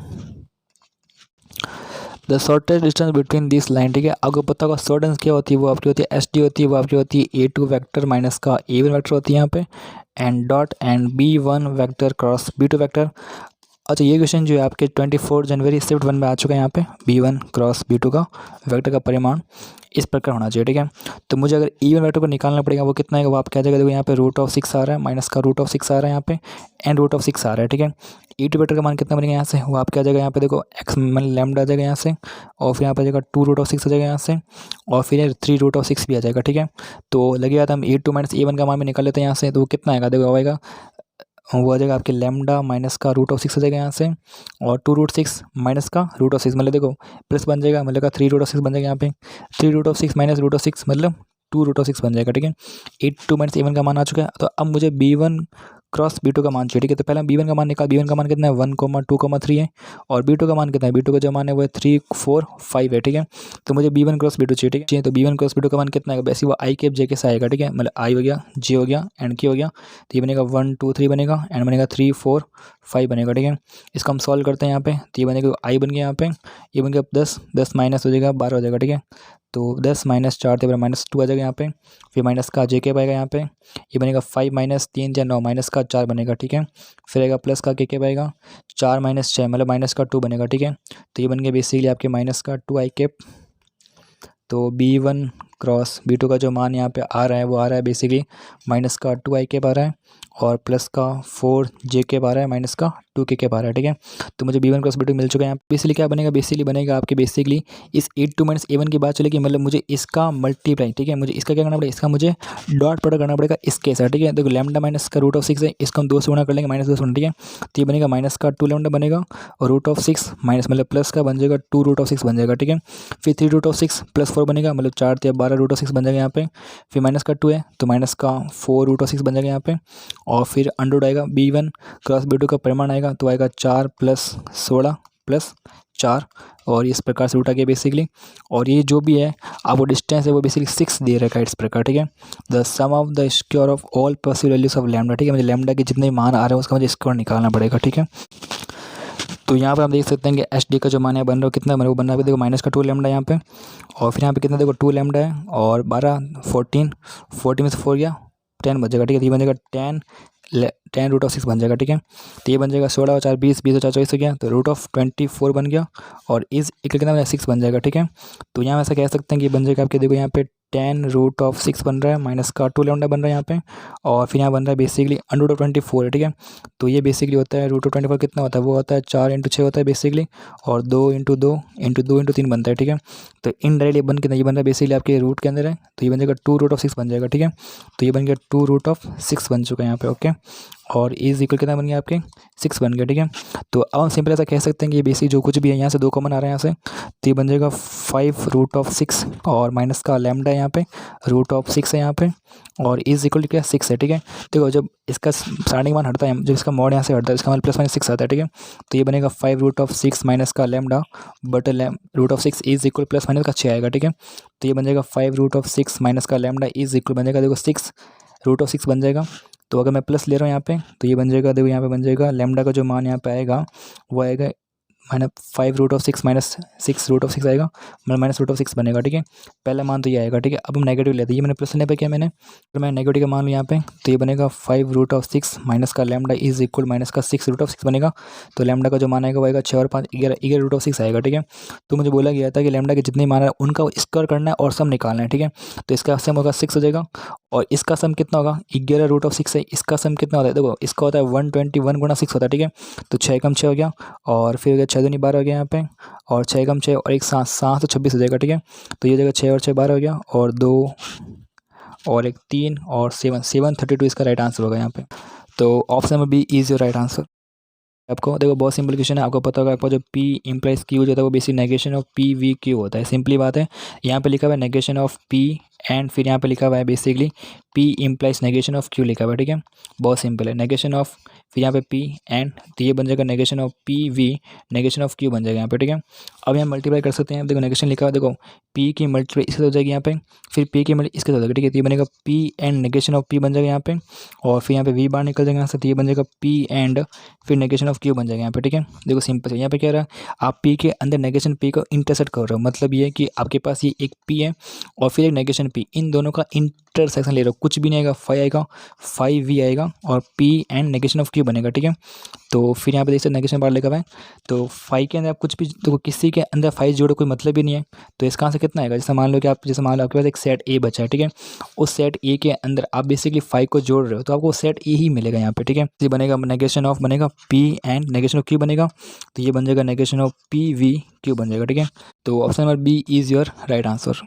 The shortest distance between this line, ठीक है। आपको पता होगा शॉर्ट डिस्टेंस क्या होती है, वो आपकी होती है SD होती है, वो आपकी होती है A2 वेक्टर माइनस का A1 वेक्टर होती है यहाँ पे, and dot and B1 vector cross B2 vector. अच्छा, ये क्वेश्चन जो है आपके 24 जनवरी शिफ्ट 1 में आ चुका है यहाँ पे, B1 क्रॉस B2 का वेक्टर का परिमाण इस प्रकार होना चाहिए, ठीक है। तो मुझे अगर E1 वेक्टर को निकालना पड़ेगा, वो कितना है वो आप क्या जाएगा, देखो यहाँ पे √6 आ रहा है, माइनस का √6 आ रहा है यहाँ पे, एंड √6 आ रहा है, ठीक है। E2 वेक्टर का मान कितना बनेगा यहाँ से, वो आप क्या जाएगा यहाँ पे, देखो x मतलब लैम्डा आ जाएगा यहाँ से, और फिर यहाँ पे जाएगा 2√6 आ जाएगा यहाँ से, और फिर 3√6 भी आ जाएगा, ठीक है। तो लगेगा, तो हम E2 - E1 का मान भी निकाल लेते हैं यहाँ से, तो वो कितना आएगा, देखो आएगा, वो आ जाएगा आपके लैम्डा माइनस का √6 आ जाएगा यहाँ से, और 2√6 माइनस का √6 मतलब देखो प्लस बन जाएगा, मतलब का 3√6 बन जाएगा यहाँ पे, 3√6 माइनस √6 मतलब 2√6 बन जाएगा, ठीक है। E2 - E1 का मान आ चुका है। तो अब मुझे B1 क्रॉस B2 का मान चाहिए, ठीक है। तो पहले हम B1 का मान निकाल, B1 का मान कितना है 1,2,3 है, और B2 का मान कितना है, B2 का जो मान है वो है 3, 4, 5 है, ठीक है। तो मुझे B1 क्रॉस B2 चाहिए, ठीक है। तो B1 क्रॉस B2 का मान कितना है, वैसे वो I कैप J के से आएगा, ठीक है। मतलब I हो गया, J हो गया, एंड K हो गया, तो ये बनेगा 1, 2, 3 बनेगा, एंड बनेगा 3, 4, 5 बनेगा, ठीक है। इसको हम सॉल्व करते हैं यहाँ पे, तो ये बनेगा I बन गया यहाँ पे, ये बन गया 10, 10 माइनस हो जाएगा 12 हो जाएगा, ठीक है। तो 10 माइनस 4 तो -2 आ जाएगा यहाँ पे, फिर माइनस का J कैप आएगा यहाँ पे, ये बनेगा 5 माइनस 3 या 9 माइनस का 4 बनेगा, ठीक है। फिर आएगा प्लस का K कैप आएगा 4 माइनस 6 मतलब माइनस का 2 बनेगा, ठीक है। तो ये बन गया बेसिकली आपके माइनस का 2 I कैप। तो B1 क्रॉस B2 का जो मान यहाँ पे आ रहा है वो आ रहा है बेसिकली माइनस का 2 I कैप आ रहा है, और प्लस का 4 J कैप आ रहा है, माइनस का 2 K कैप आ रहा है, ठीक है। तो मुझे B1 क्रॉस B2 मिल चुका है यहाँ पे। बेसिकली क्या बनेगा, बेसिकली बनेगा आपके बेसिकली इस E2 - E1 की बात चलेगी, मतलब मुझे इसका मल्टीप्लाई, ठीक है। मुझे इसका क्या करना पड़ेगा, इसका मुझे डॉट प्रोडक्ट करना पड़ेगा इसके साथ, ठीक है। देखो लैम्डा माइनस का √6 है, इसको हम 2 से गुणा कर लेंगे, -2 से गुणा, ठीक है। तो ये बनेगा माइनस का 2 लैम्डा बनेगा, और √6 माइनस मतलब प्लस का बन जाएगा 2√6 बन जाएगा, ठीक है। फिर 3√6 प्लस 4 बनेगा, मतलब 4 या 12√6 बन जाएगा यहाँ पे। फिर माइनस का 2 है तो माइनस का 4√6 बन जाएगा यहाँ पे, और फिर अंडर आएगा B1 क्रॉस B2 का परिमाण आएगा, तो आएगा 4 + 16 + 4, और इस प्रकार से रूट आ गया बेसिकली। और ये जो भी है आपको डिस्टेंस है वो बेसिकली 6 दे रखा है इस प्रकार, ठीक है। The sum of the square of all possible values of lambda, ठीक है। मुझे लैम्डा के जितने मान आ रहे हैं उसका मुझे स्क्वायर निकालना पड़ेगा, ठीक है। तो यहाँ पर हम देख सकते हैं कि एच डी का जो मान है बन रहा है कितना बन रहा है, वो बन रहा है देखो माइनस का 2 लैम्डा यहाँ पे, और फिर यहाँ पे कितना देखो 2 लैम्डा है, और 12, 14, 14 में से 4 गया 10 बन जाएगा, ठीक है। तो ये बन जाएगा 10 √6 बन जाएगा, ठीक है। तो ये बन जाएगा 16 और 4 20, 20 और 4 24 हो गया, तो √24 बन गया, और इज इक्वल कितना 6 बन जाएगा, ठीक है। तो यहाँ ऐसा कह सकते हैं कि बन जाएगा आपके देखो यहाँ पे 10 √6 बन रहा है, माइनस का 2 लैम्डा बन रहा है यहाँ पे, और फिर यहाँ बन रहा है बेसिकली √24 है, ठीक है। तो ये बेसिकली होता है √24 कितना होता है, वो होता है 4 × 6 होता है बेसिकली, और 2 × 2 × 2 × 3 बनता है, ठीक है। तो इनडायरेक्टली बन कितना ये बन रहा है बेसिकली आपके रूट के अंदर है, तो ये बन जाएगा 2√6 बन जाएगा, ठीक है। तो ये बन गया 2√6 बन चुका है यहाँ पे, ओके। और इज इक्वल कितना बन गया आपके 6 बन गया, ठीक है। तो अब हम सिंपल ऐसा कह सकते हैं कि ये बेसिक जो कुछ भी है यहाँ से 2 कॉमन आ रहा है यहाँ से, तो ये बन जाएगा 5√6, और माइनस का लैम्डा यहाँ पे √6 है यहाँ पे, और इज इक्वल क्या 6 है, ठीक है। देखो जब इसका स्टार्टिंग मान हटता है, जब इसका मोड यहाँ से हटता है इसका मान +-6 आता है, ठीक है। तो ये बनेगा 5√6 माइनस का लैम्डा बट √6 इज इक्वल +- का 6 आएगा, ठीक है। तो ये बन जाएगा 5√6 माइनस का लैम्डा इज इक्वल बन जाएगा देखो 6√6 बन जाएगा। तो अगर मैं प्लस ले रहा हूँ यहाँ पे तो ये बन जाएगा देखो यहाँ पे बन जाएगा लैम्डा का जो मान यहाँ पे आएगा वो आएगा -5√6 माइनस 6√6 आएगा, मतलब -√6 बनेगा, ठीक है। पहला मान तो ये आएगा, ठीक है। अब हम नेगेटिव लेते हैं, ये मैंने प्लस लेने पे किया मैंने, तो मैं नेगेटिव का मान लूँ यहाँ पे, तो ये बनेगा 5√6 माइनस का लैम्डा इज इक्वल माइनस का 6√6 बनेगा। तो लैम्डा का जो मान आएगा वो आएगा 6 और 5 11√6 आएगा, ठीक है। तो मुझे बोला गया था कि लैम्डा के जितने मान है उनका स्क्वायर करना है और सम निकालना है, ठीक है। तो इसका सम होगा 6 हो जाएगा, और इसका सम कितना होगा 11√6 है, इसका सम कितना होता है देखो इसका होता है 121 × 6 होता है, ठीक है। तो 6 × 6 हो गया, और फिर हो गया 6 दूनी 12 हो गया यहाँ पे, और 6 × 6 और एक 7 तो 26 हो जाएगा, ठीक है। तो ये जगह 6 और 6 12 हो गया, और 2 और एक 3 और 732 इसका राइट आंसर होगा यहाँ पे। तो ऑप्शन में B is your right answer. आपको देखो बहुत सिंपल क्वेश्चन है, आपको पता होगा आपको जो P इम्प्लाइज Q जो होता है वो बेसिक नेगेशन ऑफ PVQ होता है। सिंपली बात है, यहाँ पे लिखा हुआ है नेगेशन ऑफ P, एंड फिर यहाँ पे लिखा हुआ है basically P implies negation of Q लिखा हुआ है, ठीक है। बहुत सिंपल है, नेगेशन ऑफ फिर यहाँ पे P एंड, तो ये बन जाएगा negation of PV negation of Q बन जाएगा यहाँ पे, ठीक है। अब यहाँ मल्टीप्लाई कर सकते हैं, देखो नेगेशन लिखा हुआ है, देखो P की मल्टीप्लाई इसके साथ हो जाएगी यहाँ पे, फिर P की मल्टीप्लाई इसके साथ हो जाएगी, ठीक है। तो ये बनेगा P and negation of P बन जाएगा यहाँ पे, और फिर यहाँ पे V बाहर निकल जाएगा यहाँ से, तो ये बन जाएगा P एंड फिर नेगेशन ऑफ Q बन जाएगा यहाँ पे, ठीक है। देखो सिंपल है, यहाँ पे क्या रहा है आप P के अंदर नेगेशन P को इंटरसेक्ट कर रहे हो, मतलब ये है कि आपके पास ये एक P है और फिर एक नेगेशन P, इन दोनों का इंटरसेक्शन ले रहे हो, कुछ भी नहीं आएगा, 5 आएगा, 5v आएगा और p and negation of q बनेगा, ठीक है। तो फिर यहाँ पे देख सकते नेगेशन बाहर लिखा हुआ है, तो 5 के अंदर आप कुछ भी तो किसी के अंदर 5 जोड़ो कोई मतलब ही नहीं है, तो इसका आंसर कितना आएगा। जैसे मान लो आपके पास एक सेट ए बचा है, ठीक है, उस सेट ए के अंदर आप बेसिकली 5 को जोड़ रहे हो तो आपको सेट ए ही मिलेगा यहाँ पे, ठीक है। ये बनेगा नेगेशन ऑफ बनेगा p and negation of q बनेगा, तो ये बन जाएगा नेगेशन ऑफ pv बन जाएगा, ठीक है। तो option number B is your right answer.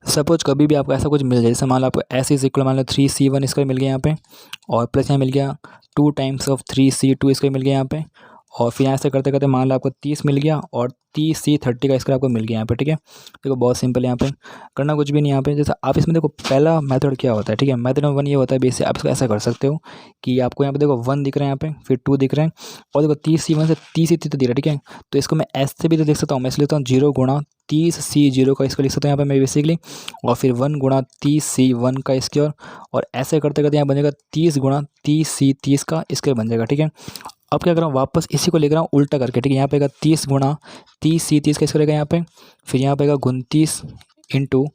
Suppose कभी भी आपको ऐसा कुछ मिल जाए, जैसे मान लो आपको ऐसे इक्वल मान लो 3c1 इसका मिल गया यहाँ पे, और प्लस यहाँ मिल गया 2 टाइम्स ऑफ 3c2 इसका मिल गया यहाँ पे, और फिर ऐसे करते करते मान लो आपको 30 मिल गया और 30c30 का इसका आपको मिल गया यहाँ पे, ठीक है। देखो बहुत सिंपल है, यहाँ पे करना कुछ भी नहीं। यहाँ पे जैसे आप इसमें देखो पहला मेथड क्या होता है, ठीक है, मेथड नंबर 1 ये होता है बेसिक आप इसको ऐसा कर सकते हो कि आपको यहाँ पे देखो 1 दिख रहा है यहाँ पे, फिर 2 दिख रहे हैं, और देखो 30c1 से 30c30 दिख रहा है, ठीक है। तो इसको मैं ऐसे भी तो देख सकता हूँ, मैं इसलिए लिखता हूँ 0 गुणा 30c0 का इसको लिख सकता हूँ यहाँ पे मैं बेसिकली, और फिर 1 गुणा 30c1 का स्क्वायर, और ऐसे करते करते यहाँ बनेगा 30 गुणा 30c30 का स्क्वायर बन जाएगा, ठीक है। अब क्या कर रहा हूँ, वापस इसी को लेकर रहा हूँ उल्टा करके, ठीक है। यहाँ पे 30 गुणा 30c30 का स्क्वायर रहेगा यहाँ पे, फिर यहाँ पे 29 इंटू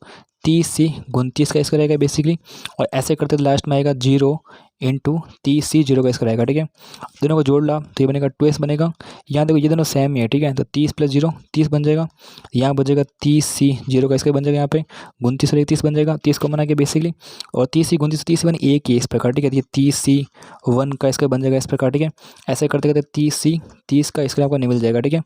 30c29 का स्क्वायर रहेगा बेसिकली, और ऐसे करते लास्ट में आएगा 0 इंटू 30c0 का स्क्वायर रहेगा, ठीक है। दोनों को जोड़ ला तो ये बनेगा 2s बनेगा। यहाँ देखो ये दोनों सेम ही है, ठीक है, तो 30 + 0 30 बन जाएगा, यहाँ बचेगा 30c0 का स्क्वायर बन जाएगा, यहाँ पे 29 और 30 बन जाएगा, 30 को बना के बेसिकली, और 30c 29 30 एक ही इस प्रकार, ठीक है। ये 30c1 का स्क्वायर बन जाएगा इस प्रकार, ठीक है। ऐसे करते करते 30c30 का स्क्वायर आपको मिल जाएगा, ठीक है।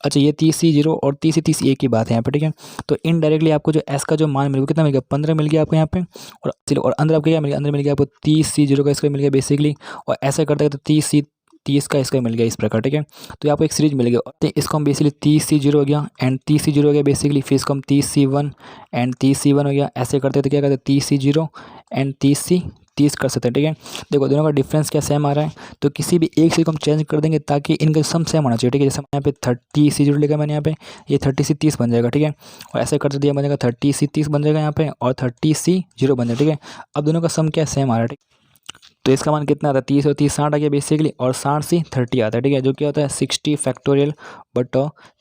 अच्छा ये 30c0 और 30c30 एक ही बात है यहाँ पे, ठीक है। तो इनडायरेक्टली आपको जो s का जो मान मिल गया कितना मिल गया 15 मिल गया आपको यहाँ पे, और चलो और अंदर आपको क्या मिल गया, अंदर मिल गया आपको 30c0 का स्क्वायर मिल गया बेसिकली, और ऐसा करते करते 30c30 का स्क्वायर मिल गया इस प्रकार, ठीक है। तो आपको एक सीरीज मिल गया, तो इसको हम बेसिकली 30c0 हो गया एंड 30c0 हो गया बेसिकली, फिर इसको हम 30c1 एंड 30c1 हो गया, ऐसे करते थे क्या करते 30c0 एंड 30c30 कर सकते हैं, ठीक है। देखो दोनों का डिफरेंस क्या सेम आ रहा है, तो किसी भी एक चीज़ को हम चेंज कर देंगे ताकि इनका सम सेम होना चाहिए, ठीक है। जैसे यहाँ पे 30c0 लिखा मैंने यहाँ पे, ये 30c30 बन जाएगा, ठीक है, और ऐसे करते दिया बन जाएगा 30c30 बन जाएगा यहाँ पे, और 30c0 बन जाएगा, ठीक है। अब दोनों का सम क्या सेम आ रहा है, ठीक, तो इसका मान कितना आता है 30 और 30 60 आ गया बेसिकली, और 60c30 आता है, ठीक है, जो क्या होता है 60 factorial but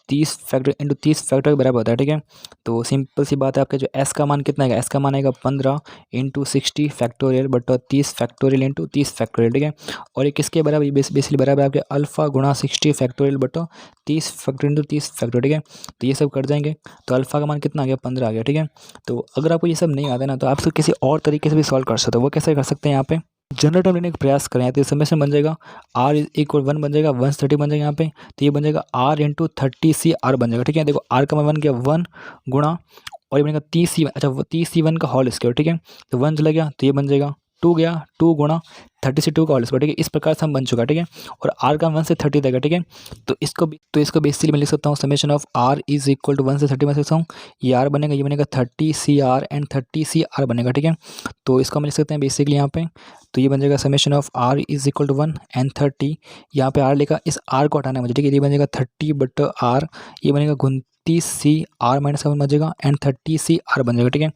30 factor into 30 factor के बराबर होता है, ठीक है। तो सिंपल सी बात है, आपका जो s का मान कितना आएगा, s का मान आएगा 15 into 60 factorial but 30 factorial into 30 factorial, ठीक है। और ये किसके बराबर, ये बेसिकली बराबर आपके अल्फा गुणा 60 factorial but 30 factorial into 30 factorial, ठीक है। तो ये सब कर जाएंगे तो अल्फा का मान कितना आ गया 15 आ गया, ठीक है। तो अगर आपको ये सब नहीं आता ना तो आप किसी और तरीके से भी सॉल्व कर सकते हो, वो कैसे कर सकते हैं, यहाँ पे जनरल टर्म लेने का प्रयास करें तो समेशन बन जाएगा r इक्वल 1 बन जाएगा 130 बन जाएगा यहाँ पे, तो ये बन जाएगा r इंटू 30c r बन जाएगा, ठीक है। देखो r का मान बन गया 1 गुणा, और ये बनेगा 30c1, अच्छा 30c1 का होल स्क्वायर, ठीक है, तो 1 चला गया तो ये बन जाएगा 2 गया 2 गुणा 30c2 का होल स्क्वायर, ठीक है। इस प्रकार से हम बन चुका, ठीक है, और r का 1 से 30 देगा, ठीक है। तो इसको बेसिकली मैं लिख सकता हूँ summation of r is equal to 1 से 30 में लिख सकता हूँ, ये r बनेगा, ये बनेगा 30cr एंड 30cr बनेगा, ठीक है। तो इसको हम लिख सकते हैं बेसिकली यहाँ पे, तो ये बन जाएगा summation of r is equal to 1 and 30, यहाँ पे r लिखा, इस r को हटाना है मुझे, ठीक है, ये बन जाएगा 30 बट r, ये बनेगा 29cr माइनस 7 बन एंड 30cr बन जाएगा, ठीक है।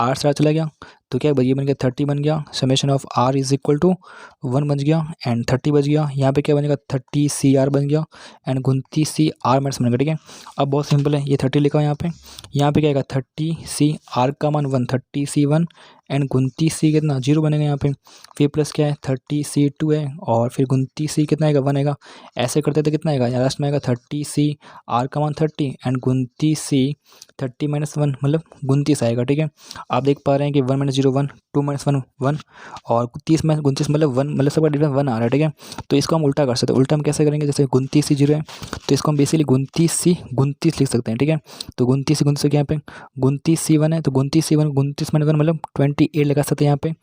r से r चला गया तो क्या ये बन गया 30 बन गया, summation of r is equal to 1 बच गया एंड 30 बच गया, यहाँ पे क्या बनेगा 30cr बन गया एंड 29cr माइनस बनेगा, ठीक है। अब बहुत सिंपल है, ये 30 लिखा हुआ यहाँ पे क्या आएगा 30cr का मान 1 30c1 एंड 29c कितना 0 बनेगा यहाँ पे, फिर प्लस क्या है 30c2 है, और फिर 29c कितना आएगा 1 आएगा, ऐसे करते तो कितना आएगा लास्ट में आएगा 30cr का मान 30 एंड 29c 30 माइनस 1 मतलब 29 आएगा, ठीक है। आप देख पा रहे हैं कि 1 माइनस 0 1 2 माइनस 1 1 और 30 माइनस 29 मतलब 1 मतलब सबका डिफरेंस 1 आ रहा है, ठीक है। तो इसको हम उल्टा कर सकते हैं, उल्टा हम कैसे करेंगे, जैसे 29c 0 है तो इसको हम बेसिकली 29c लिख सकते हैं, ठीक है। तो 29 यहाँ पे 29c1 है तो 29c1 29 माइनस 1 मतलब 28 लगा सकते हैं यहाँ पे,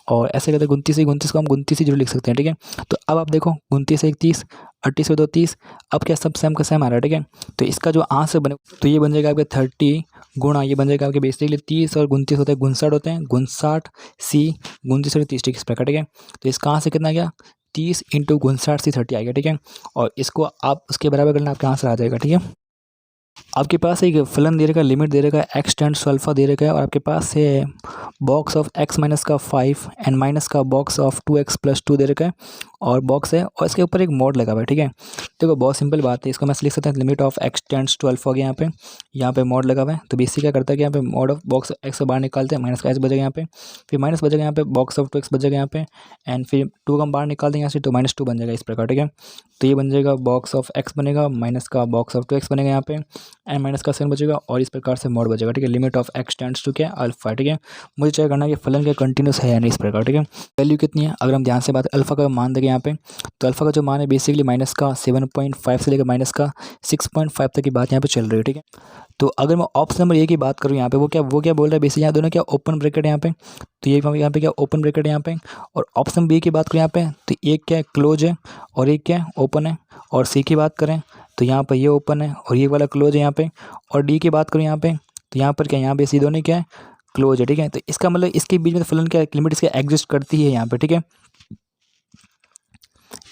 और ऐसे करते 29 को हम 29c0 लिख सकते हैं, ठीक है। तो अब आप देखो 29 1 30 38 से 2 30, अब क्या सब सेम का सेम आ रहा है, ठीक है। तो इसका जो आंसर बने तो ये बन जाएगा आपके 30 गुणा, ये बन जाएगा आपके बेसिकली 30 और 29 होते हैं 59 होते हैं 59c 29 और 30 इस प्रकार, ठीक है। तो इसका आंसर कितना आ गया 30 इंटू 59c 30 आ गया, ठीक है। और इसको आप उसके बराबर करना आपका आंसर आ जाएगा, ठीक है। आपके पास एक फलन दे रखा है, लिमिट दे रखा है, एक्स टेंड्स टू अल्फा दे रखा है, और आपके पास है बॉक्स ऑफ एक्स माइनस का 5 एंड माइनस का बॉक्स ऑफ 2x प्लस 2 दे रखा है, और बॉक्स है और इसके ऊपर एक मोड लगा हुआ है। ठीक है, देखो बहुत सिंपल बात है, इसको मैं लिख सकता हूँ limit of X tends to alpha हो गया यहाँ पे मोड लगा हुआ है। तो बेसिक क्या करता है कि यहाँ पे मोड ऑफ बॉक्स एक्स से बाहर निकालते हैं, माइनस का एच बचेगा यहाँ पे, फिर माइनस बचेगा यहाँ पे, बॉक्स ऑफ 2x बचेगा यहाँ पे, एंड फिर 2 का हम बाहर निकालते हैं यहाँ से, तो -2 बन जाएगा इस प्रकार। ठीक है, तो ये बन जाएगा बॉक्स ऑफ एक्स बनेगा, माइनस का बॉक्स ऑफ 2x बनेगा यहाँ पे, एंड माइनस का 7 बचेगा, और इस प्रकार से मोड बचेगा। ठीक है, limit of X tends to क्या अल्फा। ठीक है, मुझे चेक करना है कि फलन के कंटिन्यूस है या नहीं इस प्रकार। ठीक है, वैल्यू कितनी है, अगर हम ध्यान से बात अल्फा का मान देंगे यहाँ पे, तो अल्फा का जो मान है बेसिकली माइनस का 7.5 से लेकर माइनस का 6.5 तक की बात यहाँ पे चल रही है। ठीक है, तो अगर मैं ऑप्शन नंबर ए की बात करूँ यहाँ पे, वो क्या बोल रहा है बेसिकली, यहाँ दोनों क्या ओपन ब्रैकेट यहाँ पे, तो ये यहाँ पे क्या ओपन ब्रैकेट यहाँ पे, और ऑप्शन बी की बात करें यहाँ पे, तो एक क्या है क्लोज है और एक क्या है ओपन है, और सी की बात करें तो यहाँ पर ये ओपन है और ये वाला क्लोज है यहाँ पे, और डी की बात करूँ यहाँ पे, तो यहाँ पर क्या यहाँ पे सी दोनों क्या है क्लोज है। ठीक है, तो इसका मतलब इसके बीच में फलन क्या लिमिट इसके एग्जिस्ट करती है यहाँ पे। ठीक है,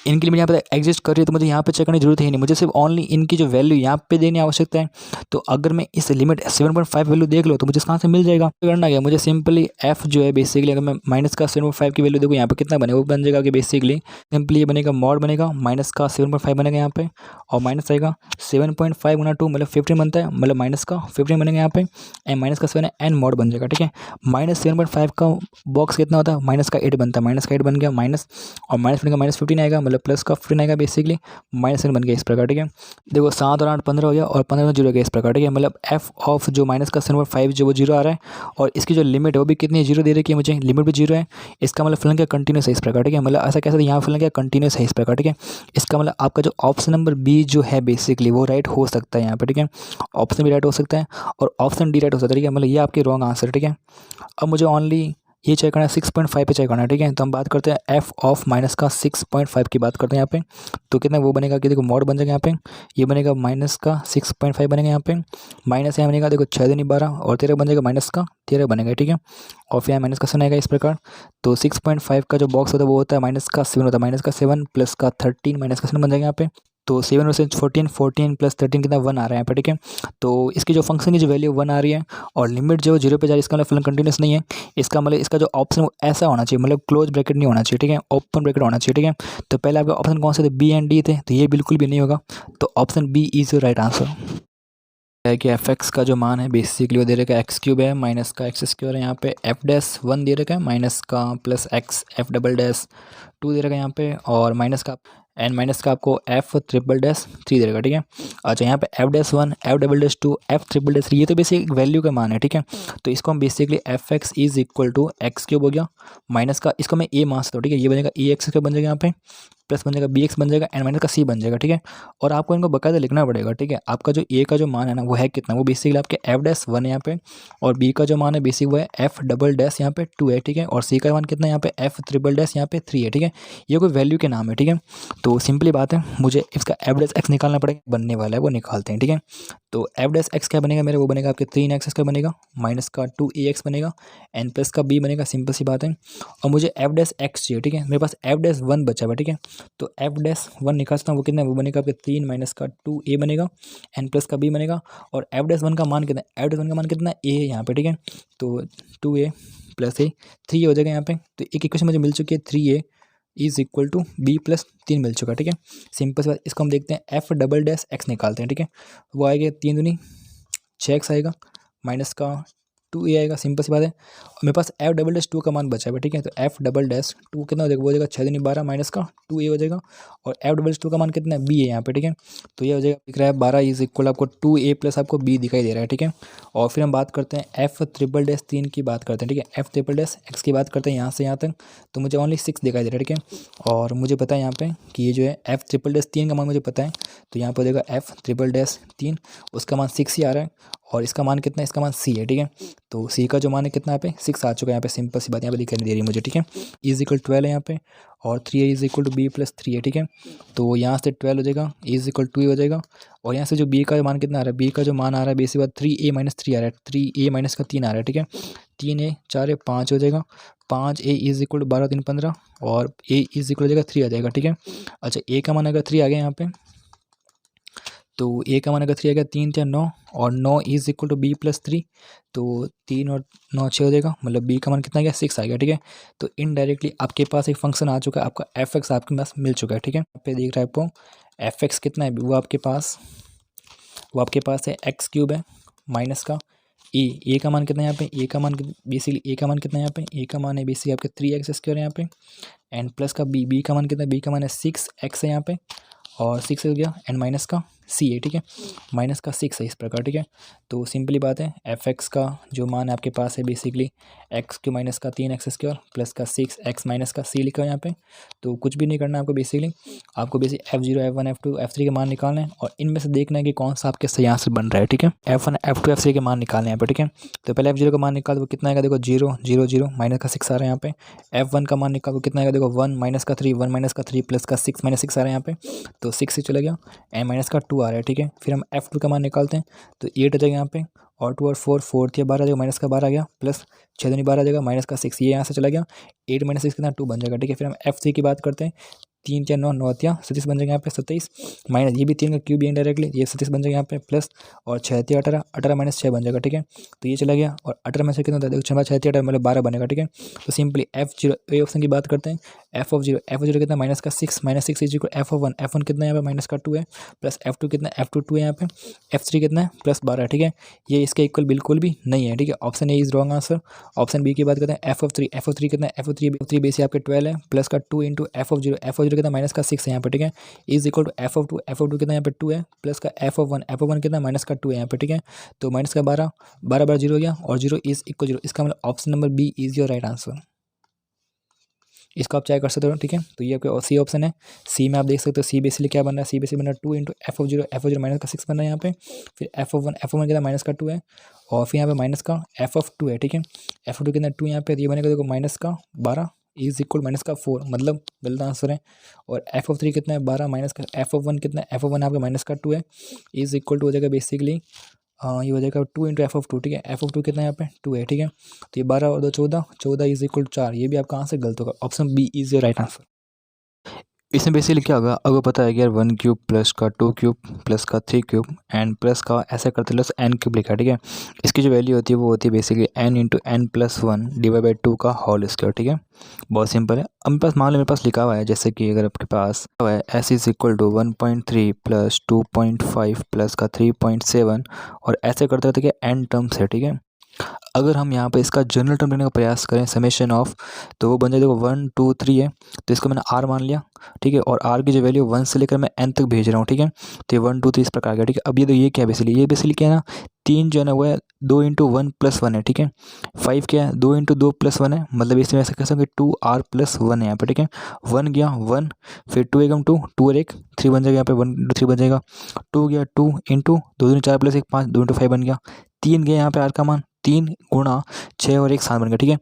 इनकी लिमिट यहाँ पे एग्जिस्ट कर रही है, तो मुझे यहाँ पे चेक करने की जरूरत है नहीं, मुझे सिर्फ ओनली इनकी जो वैल्यू यहाँ पे देने की आवश्यकता है। तो अगर मैं इस लिमिट 7.5 वैल्यू देख लो तो मुझे कहाँ से मिल जाएगा, करना क्या मुझे सिंपली एफ जो है बेसिकली, अगर मैं माइनस का 7.5 की वैल्यू देखो यहाँ पे कितना बनेगा, वो बन जाएगा कि बेसिकली सिंपली ये बनेगा मॉड बनेगा, माइनस का 7.5 बनेगा यहाँ पे, और माइनस आएगा 7.5 गुना 2 मतलब 15 बनता है, मतलब माइनस का 15 बनेगा यहाँ पे, एंड माइनस का 7 है एंड मॉड बन जाएगा। ठीक है, -7.5 का बॉक्स कितना होता है, माइनस का 8 बनता है, माइनस का 8 बन गया माइनस, और माइनस बनेगा -15 आएगा, मतलब प्लस का 15 आएगा बेसिकली, -7 बन गया इस प्रकार। ठीक है, देखो 7 और 8 15 हो गया, और 15 में 0 हो गया इस प्रकार। ठीक है, मतलब एफ ऑफ जो माइनस का 7.5 जो वो 0 आ रहा है, और इसकी जो लिमिट है वो भी कितनी है 0 दे रखी है मुझे, लिमिट भी 0 है, इसका मतलब फलन क्या कंटिन्यूस है इस प्रकार। ठीक है, मतलब ऐसा कैसे यहाँ फलन क्या कंटिन्यूस है इस प्रकार। ठीक है, इसका मतलब आपका जो ऑप्शन नंबर बी जो है बेसिकली वो राइट हो सकता है यहाँ पे। ठीक है, ऑप्शन भी राइट हो सकता है और ऑप्शन डी राइट हो सकता है। ठीक है, मतलब ये आपकी रॉन्ग आंसर। ठीक है, अब मुझे ओनली ये चेक करना है 6.5 पे चेक करना है। ठीक है, तो हम बात करते हैं एफ ऑफ माइनस का 6.5 की बात करते हैं यहाँ पे, तो कितना वो बनेगा कि देखो मॉड बन जाएगा यहाँ पे, ये बनेगा माइनस का 6.5 बनेगा यहाँ पे, माइनस यहाँ बनेगा देखो 6 दूनी 12 और 13 बन जाएगा, माइनस का 13 बनेगा। ठीक है, और फिर यहाँ माइनस का 7 आएगा इस प्रकार। तो 6.5 का जो बॉक्स होता है वो होता है माइनस का 7 होता है, माइनस का 7 प्लस का 13 माइनस का 7 बन जाएगा यहाँ पे, तो 7 वर्सेज 14, 14 प्लस 13 कितना 1 आ रहा है यहाँ पे। ठीक है, तो इसकी जो फंक्शन की जो वैल्यू 1 आ रही है और लिमिट जो 0 पे जा रही है, इसका मतलब फलन कंटिन्यूस नहीं है। इसका मतलब इसका जो ऑप्शन ऐसा होना चाहिए, मतलब क्लोज ब्रैकेट नहीं होना चाहिए। ठीक है, ओपन ब्रैकेट होना चाहिए। ठीक है, तो पहले आपके ऑप्शन कौन से थे, बी एंड डी थे, तो ये बिल्कुल भी नहीं होगा, तो option B is right answer है कि एफ एक्स का जो मान है बेसिकली वो दे रखा है एक्स क्यूब है, माइनस का एक्स स्क्वायर है यहाँ पे, एफ डैश 1 दे रखा है, माइनस का plus x F double dash 2 दे रखा है यहाँ पे, और माइनस का एंड माइनस का आपको एफ ट्रिपल डैश 3 दे रखा। ठीक है, अच्छा यहाँ पे F dash 1 F double dash 2 F triple dash 3 ये तो बेसिक वैल्यू का मान है। ठीक है, तो इसको हम basically F X is equal to X cube हो गया, माइनस का इसको मैं ए मान सकता हूँ। ठीक है, ये बनेगा ए एक्स बन जाएगा यहाँ पे, प्लस बन जाएगा बी एक्स बन जाएगा, एंड माइनस का सी बन जाएगा। ठीक है, और आपको इनको बकायदा लिखना पड़ेगा। ठीक है, आपका जो ए का जो मान है ना वो है कितना, वो बेसिकली आपके एफ डैश 1 है यहाँ पे, और बी का जो मान है बेसिक वो है एफ डबल डैश यहाँ पे 2 है। ठीक है, और सी का मान कितना है यहाँ पे एफ ट्रिपल डैश यहाँ पे 3 है। ठीक है, ये कोई वैल्यू के नाम है। ठीक है, तो सिंपली बात है मुझे इसका एफ डैश एक्स निकालना पड़ेगा, बनने वाला है वो निकालते हैं। ठीक है, तो एफ डैश एक्स क्या बनेगा मेरे, वो बनेगा आपके 3x का बनेगा, माइनस का 2ax बनेगा, एन प्लस का b बनेगा, सिंपल सी बात है। और मुझे एफ डैश एक्स चाहिए। ठीक है, मेरे पास एफ डैश 1 बचा हुआ। ठीक है, तो एफ डैश 1 निकालता हूँ, वो कितना है, वो बनेगा आपके 3 माइनस का 2a बनेगा, एन प्लस का b बनेगा, और एफ डैश 1 का मान कितना है, एफ डैश 1 का मान कितना a है यहाँ पे। ठीक है, तो 2a प्लस a 3 हो जाएगा यहाँ पे, तो एक इक्वेशन मुझे मिल चुकी है 3a is equal to B plus 3 मिल चुका। ठीक है, सिंपल सी बात, इसको हम देखते हैं एफ डबल डैश एक्स निकालते हैं। ठीक है, वो आएगा 3 दूनी 6x आएगा, माइनस का 2a आएगा, सिंपल सी बात है। और मेरे पास एफ डबल डैश 2 का मान बचा है। ठीक है, तो एफ डबल डैश 2 कितना हो जाएगा, वो हो जाएगा 6 दूनी 12 माइनस का 2a हो जाएगा, और एफ डबल डैश 2 का मान कितना है, b है यहाँ पे। ठीक है, तो ये हो जाएगा दिख रहा है 12 इज इक्वल आपको 2a प्लस आपको b दिखाई दे रहा है। ठीक है, और फिर हम बात करते हैं एफ ट्रिपल डैश 3 की बात करते हैं। ठीक है, एफ ट्रिपल डैश एक्स की बात करते हैं यहाँ से यहाँ तक, तो मुझे ओनली 6 दिखाई दे रहा है। ठीक है, और मुझे पता है यहाँ पे कि ये जो है एफ ट्रिपल डैश 3 का मान मुझे पता है, तो यहाँ पर हो जाएगा एफ ट्रिपल डैश 3, उसका मान 6 ही आ रहा है, और इसका मान कितना है, इसका मान सी है। ठीक है, तो सी का जो मान है कितना यहाँ पे 6 आ चुका है यहाँ पे, सिंपल सी बात यहाँ पे दिखाई दे रही है मुझे। ठीक है, इज इक्वल 12 है यहाँ पे, और 3 is equal to B plus 3 है। ठीक है, तो यहाँ से 12 हो जाएगा, इज इक्वल 2 हो जाएगा, और यहाँ से जो बी का मान कितना आ रहा है, बी का जो मान आ रहा है बेसिक बात 3a माइनस 3 आ रहा है, 3a माइनस का 3 आ रहा है। ठीक है, 3a 4a 5 हो जाएगा, 5a इज इक्वल टू 12 3 15, और a इज इक्वल हो जाएगा 3 आ जाएगा। ठीक है, अच्छा a का मान अगर 3 आ गया यहाँ पे, तो ए का मान अगर 3 आ गया, 3 या 9, और 9 is equal to B plus 3, तो 3 और 9 6 हो जाएगा, मतलब बी का मान कितना आ गया, 6 आ गया। ठीक है, तो इनडायरेक्टली आपके पास एक फंक्शन आ चुका है, आपका एफ एक्स आपके पास मिल चुका है। ठीक है, यहाँ पे देख रहे हैं आपको एफ एक्स कितना है, वो आपके पास है एक्स क्यूब है माइनस का ए का मान कितना है यहाँ पे, ए का मान बेसिकली ए का मान कितना है यहाँ पे, ए का मान है बेसिकली आपके 3x² है यहाँ पे, एंड प्लस का बी का मान कितना है, बी का मान है 6x है यहाँ पे, और 6 हो गया, एंड माइनस का सी है। ठीक है, माइनस का 6 है इस प्रकार। ठीक है, तो सिंपली बात है, एफ एक्स का जो मान है आपके पास है बेसिकली एक्स क्यू माइनस का 3x² प्लस का 6x माइनस का सी लिखा है यहाँ पे। तो कुछ भी नहीं करना है आपको, बेसिकली आपको F0 F1 F2 F3 के मान निकालने हैं, और इनमें से देखना है कि कौन सा आपके यहाँ से बन रहा है। ठीक है, F1 F2 F3 के मान निकालने हैं यहाँ पे। ठीक है, तो पहले F0 का मान निकाल, वो कितना आएगा देखो 0 0 0 माइनस का 6 आ रहा है यहाँ पे। F1 का मान निकाल, वो कितना आएगा देखो 1 माइनस का 3 1 माइनस का 3 प्लस का 6 माइनस 6 आ रहा है यहाँ पे, तो 6 से चला गया, एंड माइनस का 2 आ रहा है। ठीक है, फिर हम F2 का मान निकालते हैं, तो 8 आ जाएगा यहाँ पे, और 2 और 4 4 या 12 आ जाएगा, माइनस का 12 आ गया, प्लस 6 दूनी 12 आ जाएगा, माइनस का 6 ये यहाँ से चला गया, 8 माइनस 6 कितना 2 बन जाएगा। ठीक है, फिर हम F3 की बात करते हैं, 3 या 9 9 या 37 बन जाएगा यहाँ पे 27, माइनस ये भी 3 का क्यूब इनडायरेक्टली, ये 37 बन जाएगा यहाँ पे, प्लस और 6 18 18 माइनस 6 बन जाएगा। ठीक है, तो ये चला गया, और 18 में से कितना होता है, 6 18 मतलब 12 बनेगा। ठीक है, तो सिंपली F0 ए ऑप्शन की बात करते हैं, F0 कितना माइनस का 6 माइनस 6 इज इक्वल F1 कितना यहाँ पे माइनस का 2 है, प्लस F2 कितना F2 2 है यहाँ पे, F3 कितना है प्लस 12। ठीक है, ये इसके इक्वल बिल्कुल भी नहीं है। ठीक है, option A is wrong answer. Option B की बात करते हैं, F3 कितना है, F3 बेसिक आपके 12 है, प्लस का 2 इंटू F0 कितना माइनस का 6 है यहाँ पे। ठीक है, इज इक्वल टू F2 कितना यहाँ पे 2 है, प्लस का F1 कितना माइनस का 2 है यहाँ पे। ठीक है, तो माइनस का 12 12 0 हो गया, और 0 इज इक्वल 0, इसका मतलब option number B is your right answer. इसको आप चेक कर सकते हो। ठीक है, तो ये आपका सी ऑप्शन है। सी में आप देख सकते हो सी बेसिकली क्या बन रहा है, सी बेसिकली बन रहा है 2 इंटू F0 माइनस का 6 बन रहा है यहाँ पे, फिर F1 कितना माइनस का 2 है, और फिर यहाँ पे माइनस का F2 है। ठीक है, F2 कितना 2 यहाँ पे, ये बनेगा देखो माइनस का 12 इज इक्वल माइनस का 4, मतलब गलत आंसर है। और F3 कितना है 12 माइनस का F1 कितना है, F1 आपका माइनस का 2 है, इज इक्वल टू हो जाएगा बेसिकली ये हो जाएगा 2 इंटू F2। ठीक है, F2 कितना है यहाँ पे 2 है। ठीक है, तो ये 12 और 2 14 14 इज इक्वल 4, ये भी आपका आंसर गलत होगा, option B is your right answer. इसमें बेसिकली क्या होगा, अगर पता है कि यार 1 क्यूब प्लस का 2 क्यूब प्लस का 3 क्यूब एंड प्लस का ऐसे करते प्लस n क्यूब लिखा है। ठीक है, इसकी जो वैल्यू होती है वो होती है basically n into n plus 1 divide by 2 का होल स्क्वायर। ठीक है, बहुत सिंपल है। अब मेरे पास मान लो मेरे पास लिखा हुआ है, जैसे कि अगर आपके पास हुआ है s is equal to 1.3 plus 2.5 plus का 3.7, और ऐसे करते रहते कि n टर्म्स है। ठीक है, अगर हम यहाँ पे इसका जनरल टर्म लेने का प्रयास करें समेशन ऑफ, तो वो बन जाए देखो 1 2 3 है, तो इसको मैंने r मान लिया। ठीक है, और r की जो वैल्यू 1 से लेकर मैं n तक भेज रहा हूँ। ठीक है, तो ये 1 2 3 इस प्रकार का। ठीक है, अब ये तो ये क्या है बेसिकली, ये बेसिकली क्या है ना, 3 जो है ना वो है 2 इंटू 1 प्लस 1 है। ठीक है, 5 क्या है 2 इंटू 2 प्लस 1 है, मतलब इसमें ऐसा कह सकते हैं 2r प्लस 1 है यहाँ पे। ठीक है, 1 गया 1, फिर 2 एकम 2 2 और 1 3 बन जाएगा यहाँ पे, 1 3 बन जाएगा, 2 गया 2 इंटू 2 4 प्लस 1 5 2 इंटू 5 बन गया, 3 गया यहाँ पे r का मान 3 गुणा 6 और 1 7 बन गया। ठीक है,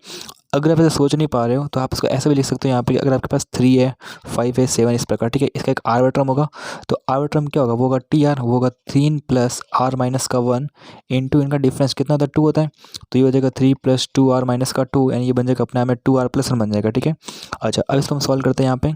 अगर आप ऐसे सोच नहीं पा रहे हो तो आप इसको ऐसा भी लिख सकते हो यहाँ पे, अगर आपके पास 3 है 5 है 7 इस प्रकार। ठीक है, इसका एक आर टर्म होगा, तो आर टर्म क्या होगा, वो होगा टी आर, वो होगा 3 प्लस आर माइनस का 1 इंटू इनका डिफरेंस कितना होता है 2 होता है, तो ये हो जाएगा 3 प्लस 2 आर माइनस का 2, यानी ये बन जाएगा अपने आप में 2r प्लस 1 बन जाएगा। ठीक है, अच्छा अब इसको हम सॉल्व करते हैं यहाँ पे,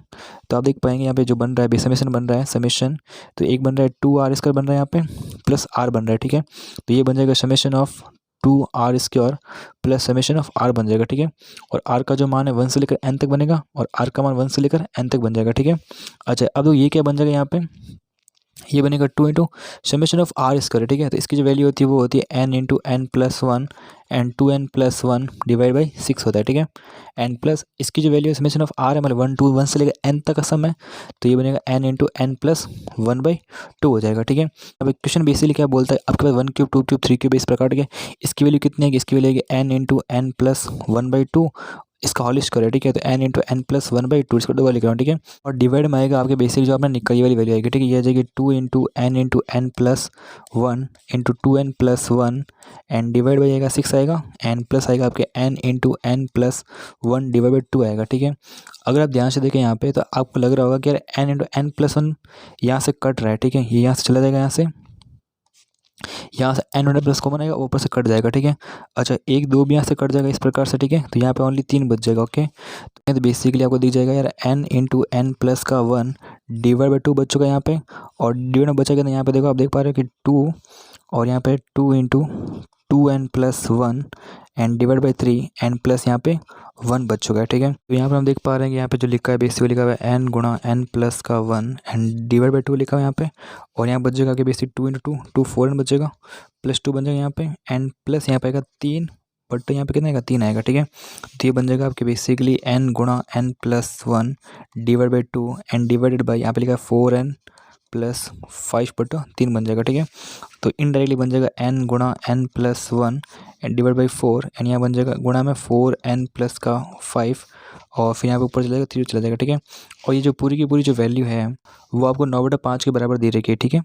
तो आप देख पाएंगे यहाँ पे जो बन रहा है समेशन बन रहा है समेशन, तो एक बन रहा है 2r स्क्वायर बन रहा है यहाँ पे प्लस r बन रहा है। ठीक है, तो ये बन जाएगा summation of 2r square plus summation of r बन जाएगा। ठीक है, और r का जो मान है 1 से लेकर n तक बनेगा, और r का मान 1 से लेकर n तक बन जाएगा। ठीक है, अच्छा अब तो ये क्या बन जाएगा यहाँ पे, ये बनेगा 2 into summation of r square. ठीक है, तो इसकी जो वैल्यू होती है वो होती है n into n plus 1 and 2n plus 1 divide by 6 होता है। ठीक है, n प्लस इसकी जो वैल्यू समेशन ऑफ r है मतलब 1 से लेकर n तक का सम है, तो ये बनेगा n इंटू n प्लस 1/2 हो जाएगा। ठीक है, अब क्वेश्चन बेसिकली क्या बोलता है, आपके पास 1 क्यूब 2 क्यूब 3 क्यूब इस प्रकार। ठीक है, इसकी वैल्यू कितनी है, इसकी वैल्यू है n इंटू n प्लस 1/2, इसका हॉल स्क्वायर है। ठीक है, तो n इंटू n प्लस 1/2 इसको डबल लिख रहा हूँ। ठीक है, और डिवाइड में आएगा आपके बेसिक जो आपने निकाली वाली वैल्यू आएगी। ठीक है, ये आ जाएगी 2 into n plus 1 into 2n plus 1 and divide by आएगा 6 आएगा, n प्लस आएगा आपके n into n plus 1 divide by 2 आएगा। ठीक है, अगर आप ध्यान से देखें यहाँ पे तो आपको लग रहा होगा कि यार n इंटू n प्लस 1 यहाँ से कट रहा है। ठीक है, ये यहाँ से चला जाएगा यहाँ से, यहाँ से एन प्लस कॉमन आएगा, ऊपर से कट जाएगा, ठीक है। अच्छा, एक दो भी यहाँ से कट जाएगा इस प्रकार से, ठीक है। तो यहाँ पे ओनली 3 बच जाएगा, ओके। तो बेसिकली आपको दिख जाएगा यार एन इंटू एन प्लस का 1 डिवाइड बाई 2 बच चुका है यहाँ पे। और डिवाइड में बचा, यहाँ पे देखो, आप देख पा रहे हो कि 2, और यहाँ पे 2 into 2n plus 1 and divide by 3 N plus यहाँ पे 1 बच चुका है, ठीक है। तो यहाँ पर हम देख पा रहे हैं कि यहाँ पे जो लिखा है बेसिकली लिखा हुआ है n गुणा n प्लस का 1 एंड डिवाइड बाई 2 लिखा हुआ है यहाँ पे। और यहाँ बच जाएगा कि बेसिक 2 इंटू 2 4n बचेगा, प्लस 2 बन जाएगा यहाँ पे, एंड प्लस यहाँ पे आएगा 3, बट यहाँ पे कितना आएगा 3 आएगा, ठीक है। तो ये बन जाएगा आपके बेसिकली n गुणा n plus 1 divide by 2 and divided by यहाँ पे लिखा है 4n प्लस 5/3 बन जाएगा, ठीक है। तो इनडायरेक्टली बन जाएगा n गुणा n plus 1 and divide by 4 and यहाँ बन जाएगा गुणा में 4n प्लस का 5, और फिर यहाँ पे ऊपर चला जाएगा 3 चला जाएगा, ठीक है। और ये जो पूरी की पूरी जो वैल्यू है वो आपको 9/5 के बराबर दे रखी है, ठीक है।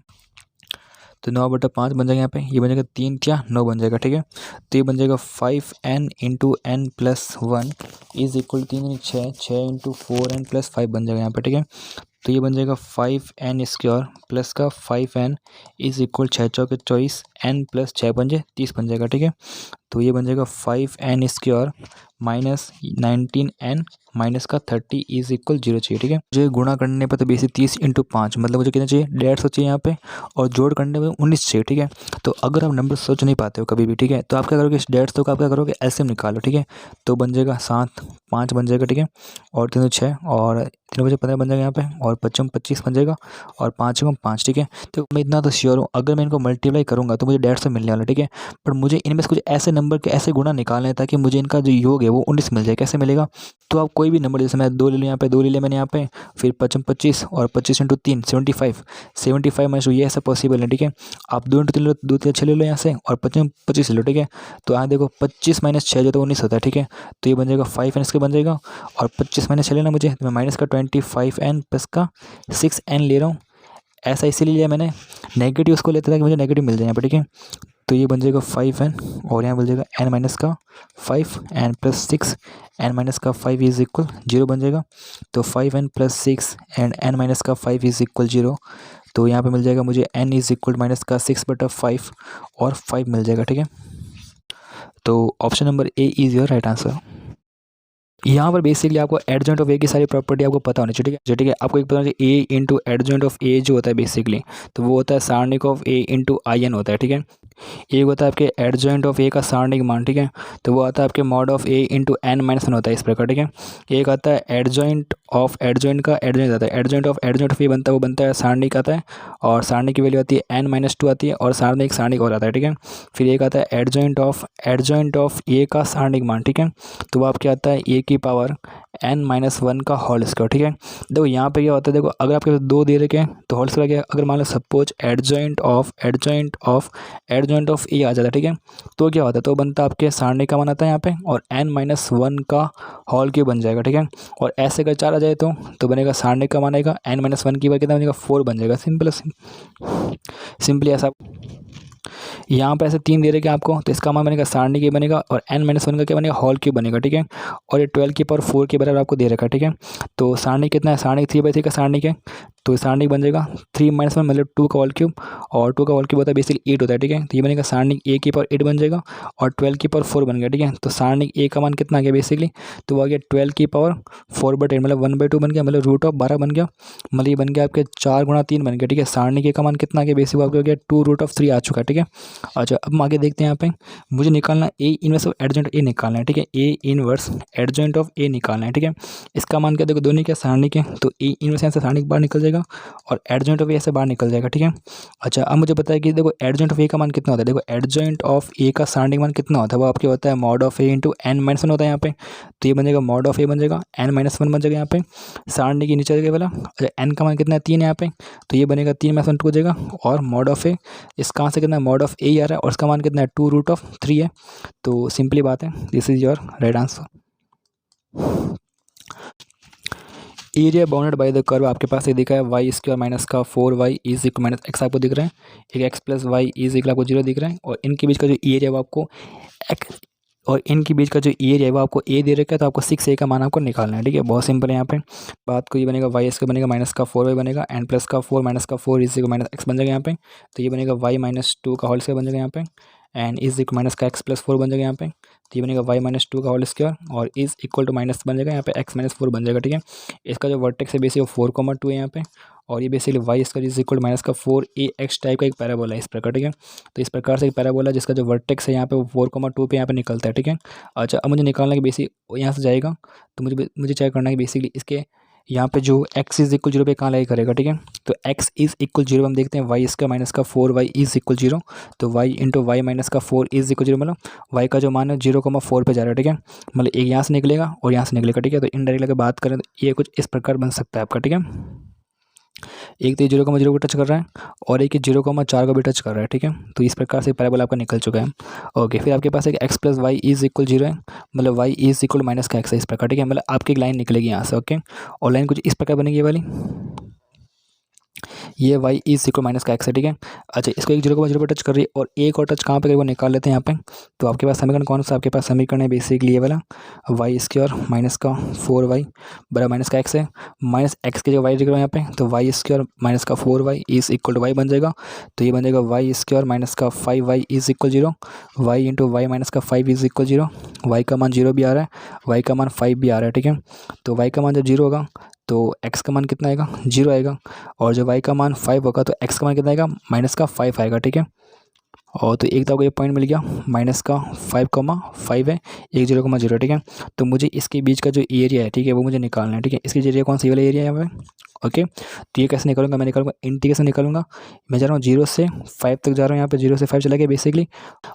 तो 9/5 बन जाएगा यहाँ पे, ये बन जाएगा 3 या 9 बन जाएगा, ठीक है। तो ये बन जाएगा 5n into n plus 1 is equal 3 6 into 4n plus 5 बन जाएगा यहाँ पे, ठीक है। तो ये बन जाएगा 5n स्क्वायर प्लस का 5n इज इक्वल 6 चौके 24 n प्लस 6 पंजे 30 बन जाएगा, ठीक है। तो ये बन जाएगा 5n square minus 19n minus का 30 इज इक्वल 0 चाहिए, ठीक है। मुझे गुणा करने पर तो बेसिक 30 इंटू 5 मतलब मुझे कितना चाहिए 150 चाहिए यहाँ पे, और जोड़ करने में 19 चाहिए, ठीक है। तो अगर आप नंबर सोच नहीं पाते हो कभी भी, ठीक है, तो आप क्या करोगे, 150 का आप क्या करोगे एलसीएम निकालो, ठीक है। तो बन जाएगा 7 5 बन जाएगा, ठीक है। और 3 6 और 3 बजे 15 बन जाएगा यहाँ पे, और 25 25 बन जाएगा, और 5 5, ठीक है। तो मैं इतना तो श्योर हूँ अगर मैं इनको मल्टीप्लाई करूँगा तो मुझे 150 मिलने वाला, ठीक है। पर मुझे इनमें से कुछ ऐसे नंबर के ऐसे गुणा निकालने हैं ताकि मुझे इनका जो योग है वो 19 मिल जाए। कैसे मिलेगा, तो आप कोई भी नंबर, जैसे मैं 2 ले लूँ यहाँ पे, 2 ले लिया मैंने यहाँ पे, फिर 25 25 और 25 इंटू 3 75 माइनस, ये ऐसा पॉसिबल है, ठीक है। आप 2 इंटू 3 लो, 2 3 6 ले लो यहाँ से, और 25 25 ले लो, ठीक है। तो यहाँ देखो 25 माइनस 6 जो तो 19 होता है, ठीक है। तो ये बन जाएगा 5n इसके बन जाएगा, और 25 माइनस 6 लेना मुझे, तो मैं माइनस का 25n प्लस का 6n ले रहा हूँ। ऐसा इसीलिए लिया मैंने, नेगेटिव उसको लेता था कि मुझे नेगेटिव मिल जाए यहाँ पर, ठीक है। तो ये बन जाएगा 5n, और यहाँ बन जाएगा n माइनस का 5 n प्लस 6 n माइनस का 5 इज इक्वल 0 बन जाएगा। तो 5n plus 6 and n minus का 5 इज इक्वल 0। तो यहाँ पे मिल जाएगा मुझे n इज इक्वल माइनस का 6/5 और 5 मिल जाएगा, ठीक है। तो option number A is your right answer. यहाँ पर बेसिकली आपको एडजॉइंट ऑफ ए की सारी प्रॉपर्टी आपको पता होनी चाहिए, ठीक है। ठीक है, आपको एक पता होना चाहिए A into adjoint of A जो होता है बेसिकली, तो वो होता है सारणिक of A into I N होता है, ठीक है। एक होता है आपके एडजॉइंट ऑफ ए का सारणिक मान, ठीक है, तो वो आता है आपके mod of A into N minus 1 होता है इस प्रकार, ठीक है। एक आता है एडजॉइंट ऑफ एडजॉइंट का एडजॉइंट आता है, एडजॉइंट ऑफ ए बनता है, वो बनता है सारणिक आता है, और सारणिक की वैल्यू आती है n-2 आती है, और सारणिक सारणिक और आता है, ठीक है। फिर एक आता है एडजॉइंट ऑफ ए का सारणिक मान, ठीक है, तो वो आपके आता है ए की पावर n-1 का होल स्क्वायर, ठीक है। देखो यहाँ पे क्या होता है, देखो अगर आपके पास 2 दे रखे हैं तो होल स्क्वायर क्या, अगर मान लो सपोज एडजॉइंट ऑफ ए आ जाता है, ठीक है, तो क्या होता है, तो बनता है आपके सारणिक का मान आता है यहाँ पे, और n-1 का होल क्यूब बन जाएगा, ठीक है। और ऐसे अगर 4 आ जाए तो बनेगा सारणिक का मान आएगा n-1 की बार कितना बनेगा 4 बन जाएगा, सिंपली ऐसा। यहाँ पर ऐसे 3 दे रखे आपको, तो इसका मान बनेगा सारणिक ये बनेगा, और n-1 का क्या बनेगा होल क्यूब बनेगा, ठीक है। और ये 12 की पावर 4 के बराबर आपको दे रखा है, ठीक है। तो सारणिक कितना है, सारणिक 3/3 का सारणिक है, तो सारणिक बन जाएगा 3-1 मतलब 2 का होल क्यूब, और 2 का होल क्यूब होता है बेसिकली 8 होता है, ठीक है। तो ये बनेगा सारणिक ए की पावर 8 बन जाएगा, और 12 की पावर 4 बन गया, ठीक है। तो सारणिक ए का मान कितना आ गया बेसिकली, तो वो आ गया 12 की पावर 4/8 मतलब 1/2 बन गया, मतलब रूट ऑफ 12 बन गया, मतलब ये बन गया आपके 4 गुणा 3 बन गया, ठीक है। सारणिक ए का मान कितना आ गया बेसिक आपको हो गया 2√3 आ चुका है, ठीक है। अच्छा, अब हम आगे देखते हैं, यहाँ पे मुझे निकालना A inverse of adjoint A निकालना है, ठीक है। ए इनवर्स एडजॉइंट ऑफ ए निकालना है, ठीक है। इसका मान क्या, देखो दोनों क्या सारणिक है, तो ए इनवर्स यहाँ से सारणिक बाहर निकल जाएगा, और एडजॉइंट ऑफ ए से बाहर निकल जाएगा, ठीक है। अच्छा, अब मुझे पता है कि देखो एडजॉइंट ऑफ ए का मान कितना होता है, देखो एडजॉइंट ऑफ ए का सारणिक मान कितना होता है, वो आपके होता है mod of A into n-1 होता है यहाँ पे। तो ये बन जाएगा मॉड ऑफ ए बन जाएगा n-1 बन जाएगा यहाँ पे, सारणिक के नीचे आ जाएगा वाला। अच्छा, n का मान कितना है 3 यहाँ पे, तो ये बनेगा 3-1 हो जाएगा, और मॉड ऑफ ए इसका से कितना मॉड ऑफ ए आ रहा है, और इसका मान कितना है 2√3 है। तो सिंपली बात है, this is your right answer. Area bounded by the curve आपके पास ये दिखा है वाई स्क्वायर माइनस का 4y is equal minus x आपको दिख रहा है, एक x plus Y is equal आपको 0 दिख रहा है, और इनके बीच का जो एरिया वो आपको और इनके बीच का जो एरिया है वो आपको ए दे रखा है, तो आपको 6a का मान आपको निकालना है। ठीक है, बहुत सिंपल है। यहाँ पे बात को ये बनेगा वाई स्क्वायर बनेगा माइनस का 4y बनेगा एन प्लस का 4 माइनस का 4 इज इक्वल माइनस एक्स बन जाएगा यहाँ पे। तो ये बनेगा वाई माइनस 2 का होल स्क्वायर बन जाएगा यहाँ पे, एन इज इक्वल माइनस का एक्स प्लस 4 बन जाएगा यहाँ पे। तो ये बनेगा वाई माइनस 2 का होल स्क्वायर और इज इक्वल टू माइनस बन जाएगा यहाँ पे एक्स माइनस 4 बन जाएगा। ठीक है, इसका जो वर्टेक्स है बेसिकली 4,2 है यहाँ पे, और ये basically Y square is equal minus का 4ax टाइप का एक पैराबोला है इस प्रकार। ठीक है, तो इस प्रकार से एक पैराबोला जिसका जो वर्टेक्स है यहाँ पे वो 4,2 पे यहाँ पे निकलता है। ठीक है, अच्छा अब मुझे निकालना है कि बेसिक यहाँ से जाएगा, तो मुझे चेक करना है कि बेसिकली इसके यहाँ पे जो x इज इक्वल 0 पे कहाँ लाई करेगा। ठीक है, तो x इज इक्वल 0 हम देखते हैं वाई इसका माइनस का 4y इज इक्वल 0, तो y इंटू वाई माइनस का 4 इज इक्वल 0 मतलब y का जो मान है 0,4 पे जा रहा है। ठीक है, मतलब एक यहाँ से निकलेगा और यहाँ से निकलेगा। ठीक है, तो इनडायरेक्टली अगर बात करें तो ये कुछ इस प्रकार बन सकता है आपका। ठीक है, एक तो 0,0 को टच कर रहा है और एक 0,4 को भी टच कर रहा है। ठीक है, तो इस प्रकार से पैराबोला आपका निकल चुका है। ओके, फिर आपके पास एक x plus Y is equal 0 है, मतलब y इज इक्वल माइनस का x है इस प्रकार। ठीक है, मतलब आपकी एक लाइन निकलेगी यहाँ से। ओके, और लाइन कुछ इस प्रकार बनेगी ये वाली, ये y इज इक्वल माइनस का x है। ठीक है, अच्छा इसको एक 0,0 पर टच कर रही है और एक और टच कहाँ पे करेगा वो निकाल लेते हैं यहाँ पे। तो आपके पास समीकरण कौन सा, आपके पास समीकरण है बेसिकली ये वाला वाई स्क्वायर माइनस का 4y बराबर माइनस का x है, माइनस x के जो y लिख रहा है यहाँ पे, तो वाई स्क्वायर माइनस का 4y is equal to Y बन जाएगा। तो ये बन जाएगा वाई स्क्वायर माइनस का 5y is equal 0, Y into Y minus का 5 इज इक्वल 0, वाई का मान 0 भी आ रहा है, वाई का मान 5 भी आ रहा है। ठीक है, तो वाई का मान जब 0 होगा तो x का मान कितना आएगा 0 आएगा, और जब y का मान 5 होगा तो x का मान कितना आएगा माइनस का 5 आएगा। ठीक है, और तो एक तो आपको ये पॉइंट मिल गया माइनस का 5,5 है, एक 0,0। ठीक है, तो मुझे इसके बीच का जो एरिया है ठीक है वो मुझे निकालना है। ठीक है, इसकी एरिया कौन सा वाला एरिया है यहाँ पे। ओके, तो ये कैसे निकालूंगा, मैं निकालूंगा इंटीग्रेशन निकालूंगा। मैं जा रहा हूँ 0 से 5 तक जा रहा हूँ, यहाँ पे 0 से 5 चला गया बेसिकली,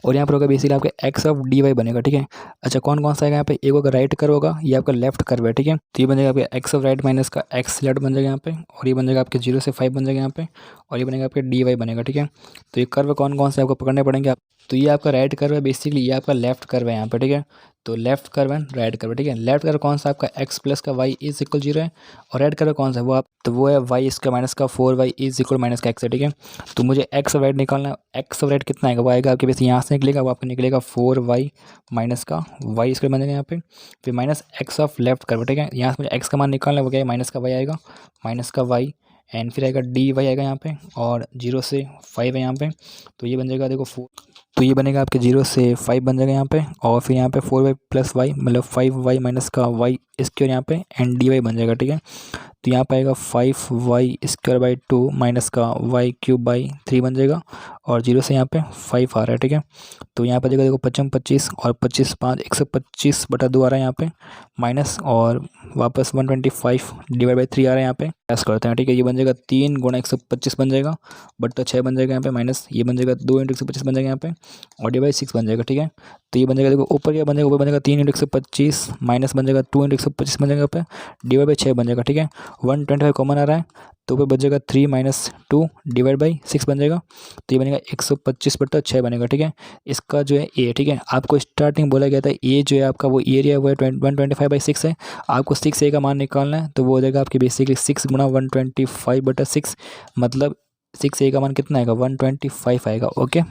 और यहाँ पर होगा बेसिकली आपके एक्स ऑफ डी वाई बनेगा। ठीक है, अच्छा कौन कौन सा आएगा यहाँ पे, एक होगा राइट कर्व होगा, ये आपका लेफ्ट कर्व है। ठीक है, तो ये बन जाएगा आपका एक्स ऑफ राइट माइनस का एक्स लेफ्ट बन जाएगा यहाँ पे, और ये बन जाएगा आपके 0 से 5 बन जाएगा यहाँ पे, और ये बनेगा आपके डी वाई बनेगा। ठीक है, तो ये कर्व कौन कौन से आपको पकड़ने पड़ेंगे आप, तो ये आपका राइट कर्व है बेसिकली, ये आपका लेफ्ट कर्व है यहाँ पे। ठीक है, तो left curve and right curve. ठीक है, लेफ्ट कर्व कौन सा आपका x प्लस का y इज इक्वल 0 है, और राइट कर्व कौन सा है वो आप, तो वो है y इसका माइनस का 4y इज इक्वल माइनस का x है। ठीक है, तो मुझे x और राइट निकालना है, x और राइट कितना आएगा वो आएगा आपके पास यहाँ से निकलेगा, वो आपको निकलेगा 4y माइनस का y इसका बन जाएगा यहाँ पे, फिर minus x of left curve. ठीक है, यहाँ से मुझे x का मान निकालना है, वो क्या है माइनस का y आएगा, माइनस का y एंड फिर आएगा डी वाई आएगा यहाँ पे, और 0 से 5 है यहाँ पे, तो ये बन जाएगा देखो 4, तो ये बनेगा आपके 0 से 5 बन जाएगा यहाँ पे, और फिर यहाँ पे 4y प्लस वाई मतलब 5y माइनस का y स्क्वायर यहाँ पे एंड डी वाई बन जाएगा। ठीक है, तो यहाँ पे आएगा 5y स्क्वायर बाई 2 माइनस का y क्यूब बाई 3 बन जाएगा, और 0 से यहाँ पे 5 आ रहा है। ठीक है, तो यहाँ पर देखो देखो 55 25 और 25 5 125/2 आ रहा है यहाँ पे, माइनस और वापस 125 डिवाइड बाई 3 आ रहा है यहाँ पे, ऐसा करते हैं। ठीक है, ये बन जाएगा 3 गुणा 125 बन जाएगा, बट तो 6 बन जाएगा यहाँ पे, माइनस ये बन जाएगा 2 इंटू 125 बन जाएगा यहाँ पे, और डिवाइड 6 बन जाएगा। ठीक है, तो ये बन जाएगा देखो ऊपर क्या बन जाएगा, ऊपर बन जाएगा 3 इंटू 125 माइनस बन जाएगा 2 इंटू 125 बन जाएगा यहाँ पे, डिवाइड बाई 6 बन जाएगा। ठीक है, 125 कॉमन आ रहा है, तो ऊपर बच जाएगा 3 माइनस 2 डिवाइड बाई 6 बन जाएगा, तो ये बनेगा 125/6 बनेगा। ठीक है, इसका जो है ए, ठीक है आपको स्टार्टिंग बोला गया था ए जो है आपका वो एरिया वो है 125/6 है, आपको 6a का मान निकालना है, तो वो हो जाएगा आपकी बेसिकली 6 गुणा 125/6, मतलब 6a का मान कितना आएगा 125 आएगा। ओके,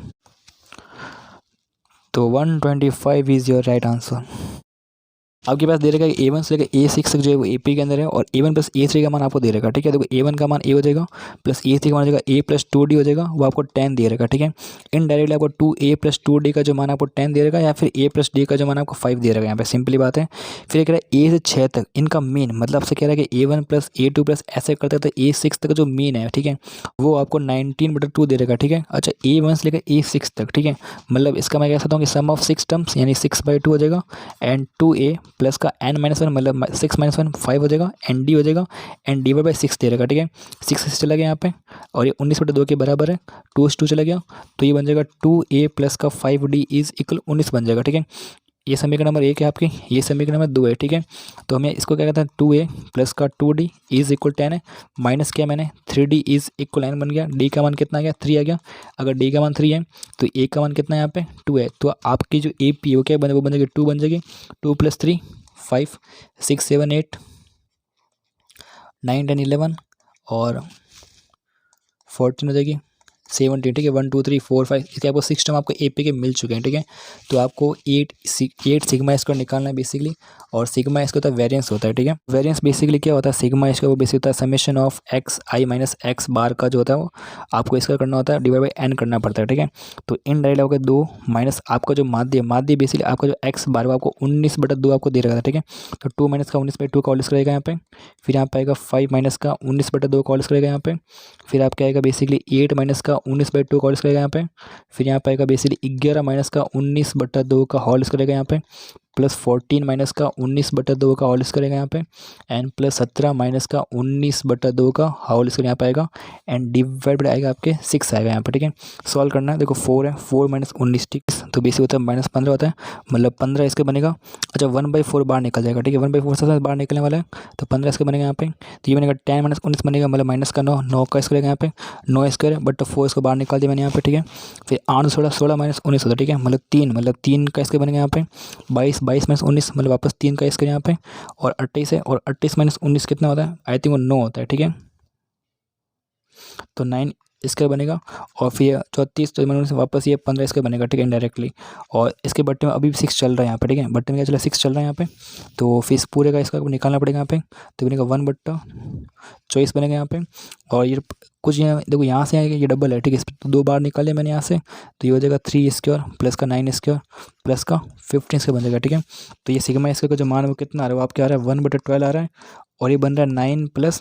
तो 125 इज़ योर राइट आंसर। आपके पास दे रखा है A1 से लेकर A6 तक जो है वो AP के अंदर है, और A1 प्लस A3 का मान आपको दे रखा है। ठीक है, देखो A1 का मान A हो जाएगा प्लस A3 का मान हो जाएगा A प्लस 2D हो जाएगा, वो आपको 10 दे रखा है। ठीक है, इनडायरेक्टली आपको 2A प्लस 2D का जो मान आपको 10 दे रखा है, या फिर A प्लस D का जो मान आपको 5 दे रखा है यहाँ पे, सिंपली बात है। फिर कह रहा है A से 6 तक इनका मीन, मतलब आपसे कह रहा है कि A1 प्लस A2 प्लस ऐसे करते करते A6 तक जो मीन है ठीक है वो आपको 19/2 दे रखा है। ठीक है, अच्छा A1 से लेकर A6 तक, ठीक है मतलब इसका मैं कह सकता हूँ कि सम ऑफ 6 टर्म्स यानी 6/2 हो जाएगा, एंड 2A प्लस का n-1 मतलब 6 - 1 5 हो जाएगा, एंड डी हो जाएगा, एंड डिवाइड बाई 6 दे रखा। ठीक है, 6 चला गया यहाँ पे, और ये 19/2 के बराबर है, 2 से 2 चला गया, तो ये बन जाएगा 2A प्लस का 5D इज इक्वल 19 बन जाएगा। ठीक है, ये समीकरण नंबर 1 है आपकी, ये समीकरण नंबर 2 है। ठीक है, तो हमें इसको क्या कहते हैं 2A प्लस का 2D इज इक्वल 10 है, माइनस किया मैंने 3D इज इक्वल 9 बन गया, D का मान कितना आ गया 3 आ गया, अगर D का मान 3 है तो A का मान कितना है यहाँ पे 2 है, तो आपकी जो AP वो क्या बने वो बन जाएगी 2 बन जाएगी, 2 + 3 5 6 7 8 9 10 11 और 14 हो जाएगी, 17, ठीक है, 1 2 3 4 5, इसके आपको 6 टर्म आपको AP के मिल चुके हैं, ठीक है। तो आपको 8 सिग्मा स्क्वायर निकालना है बेसिकली, और सिग्मा स्क्वायर होता है वेरिएंस होता है, ठीक है। वेरिएंस बेसिकली क्या होता है, सिग्मा स्क्वायर वो बेसिकली होता है summation of X I minus X bar का जो होता है वो आपको इसका करना होता है, डिवाइड बाई n करना पड़ता है, ठीक है। तो इन डायरेक्ट होगा 2 माइनस आपका जो माध्य बेसिकली आपका जो एक्स बार वो आपको 19/2 आपको दे रखा था, ठीक है। तो 2 माइनस का 19/2 का होल स्क्वायर रहेगा यहाँ पे, फिर यहाँ पे आएगा 5 माइनस का 19/2 का होल स्क्वायर रहेगा यहाँ पे, फिर आपका आएगा बेसिकली 8 माइनस का 19/2 का होल स्क्वायर रहेगा यहाँ पे, फिर यहाँ पे आएगा बेसिकली 11 माइनस का 19/2 का होल स्क्वायर रहेगा यहाँ पे, प्लस 14 माइनस का 19/2 का होल स्क्वायर रहेगा यहाँ पे, एंड प्लस 17 माइनस का 19/2 का होल स्क्वायर यहाँ पे आएगा, एंड डिवाइड आएगा आपके 6 आएगा यहाँ पे, ठीक है। सॉल्व करना है, देखो 4 है, 4 माइनस 19, ठीक है, तो बेसिक होता है -15 होता है, मतलब 15 इसके बनेगा। अच्छा 1/4 बाहर निकल जाएगा, ठीक है, 1/4 से बाहर निकलने वाला है, तो 15 इसके बनेगा यहाँ पे, तो ये बनेगा 10 माइनस 19 बनेगा, मतलब माइनस का 9, 9 का स्क्वायर यहाँ पे, 9 स्क्वायर, बट 4 इसको बाहर निकाल दिया मैंने यहाँ पे, ठीक है। फिर 8 16 माइनस 19 होता है, ठीक है, मतलब 3 का स्क्वायर बनेगा यहाँ पे, 22 माइनस 19 मतलब वापस 3 का स्क्वायर यहाँ पे, और 28 है, और 28 माइनस 19 कितना होता है, आई थिंक वो 9 होता है, ठीक है। तो 9 इसका बनेगा, और फिर 34 तो मैंने वापस ये 15 इसका बनेगा, ठीक है, इनडायरेक्टली। और इसके बट्टे में अभी भी 6 चल रहा है यहाँ पे, ठीक है, बट्टे में क्या चला, 6 चल रहा है यहाँ पे, तो फिर इस पूरे का इसका निकालना पड़ेगा यहाँ पे, तो बनेगा 1/24 बनेगा यहाँ पे। और ये कुछ यहाँ देखो यहाँ से आएगा, ये डबल है, ठीक है, इस पर 2 बार निकाले मैंने यहाँ से, तो ये हो जाएगा 3 स्क्वायर प्लस का 9 स्क्वायर प्लस का 15 इसका बन जाएगा, ठीक है। तो ये सिग्मा इसका का जो मान है वो कितना आ रहा है, वो आपके आ रहा है 1/12 आ रहा है, और ये बन रहा है 9 प्लस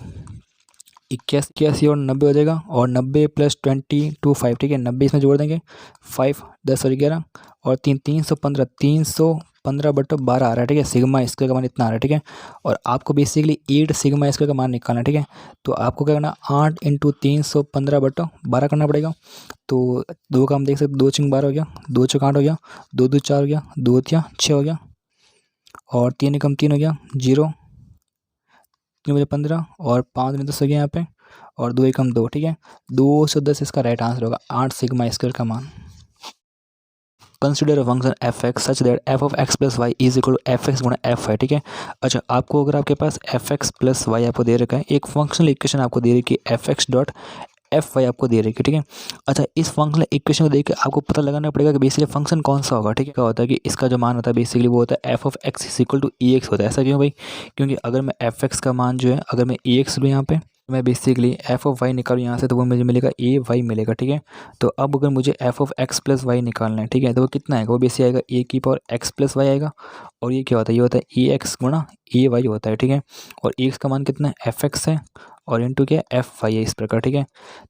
81 और 90 हो जाएगा, और 90 प्लस 22 5, ठीक है, 90 इसमें जोड़ देंगे, 5 10 और 11 और 315 आ रहा है, ठीक है, सिग्मा स्क्वायर का मान इतना आ रहा है, ठीक है। और आपको बेसिकली 8 सिग्मा स्क्वायर का मान निकालना है, ठीक है। तो आपको क्या करना, 8 × 315/12 करना पड़ेगा। तो 2 का हम देख सकते, 2 × 12 हो गया, 2 × 8 हो गया, 2 2 4 हो गया, 2 3 6 हो गया, और 3 × 3 हो गया 0, 3 बजे 15, और 5 में 10 हो गया यहाँ पे, और 2 एकम 2, ठीक है, 210 इसका राइट आंसर होगा, 8 सिग्मा स्क्वायर का मान। Consider a function F X such that F of X plus Y is equal to F X गुणा एफ है, ठीक है। अच्छा आपको अगर आपके पास एफ एक्स प्लस वाई आपको दे रखा है, एक फंक्शनल इक्वेशन आपको दे रखी है F X dot F Y आपको दे रखी है, ठीक है। अच्छा इस फंक्शनल इक्वेशन को देख के आपको पता लगाना पड़ेगा कि बेसिकली फंक्शन कौन सा होगा, ठीक है। क्या होता है कि इसका जो मान होता है बेसिकली वो होता है F of X is equal to E X होता है। ऐसा क्यों भाई, क्योंकि अगर मैं एफ एक्स का मान जो है अगर मैं ई एक्स लूँ यहाँ पे, मैं बेसिकली एफ ऑफ वाई निकालूँ यहाँ से, तो वो मुझे मिलेगा ए वाई मिलेगा, ठीक है। तो अब अगर मुझे F of X plus Y निकालना है, ठीक है, तो वो कितना आएगा, वो बेसिक आएगा ए की पावर एक्स प्लस वाई आएगा, और ये क्या होता है, ये होता है ए एक्स गुणा ए वाई होता है, ठीक है। और एक्स का मान कितना है, एफ एक्स है, और इंटू क्या है, एफ वाई है, इस प्रकार, ठीक है।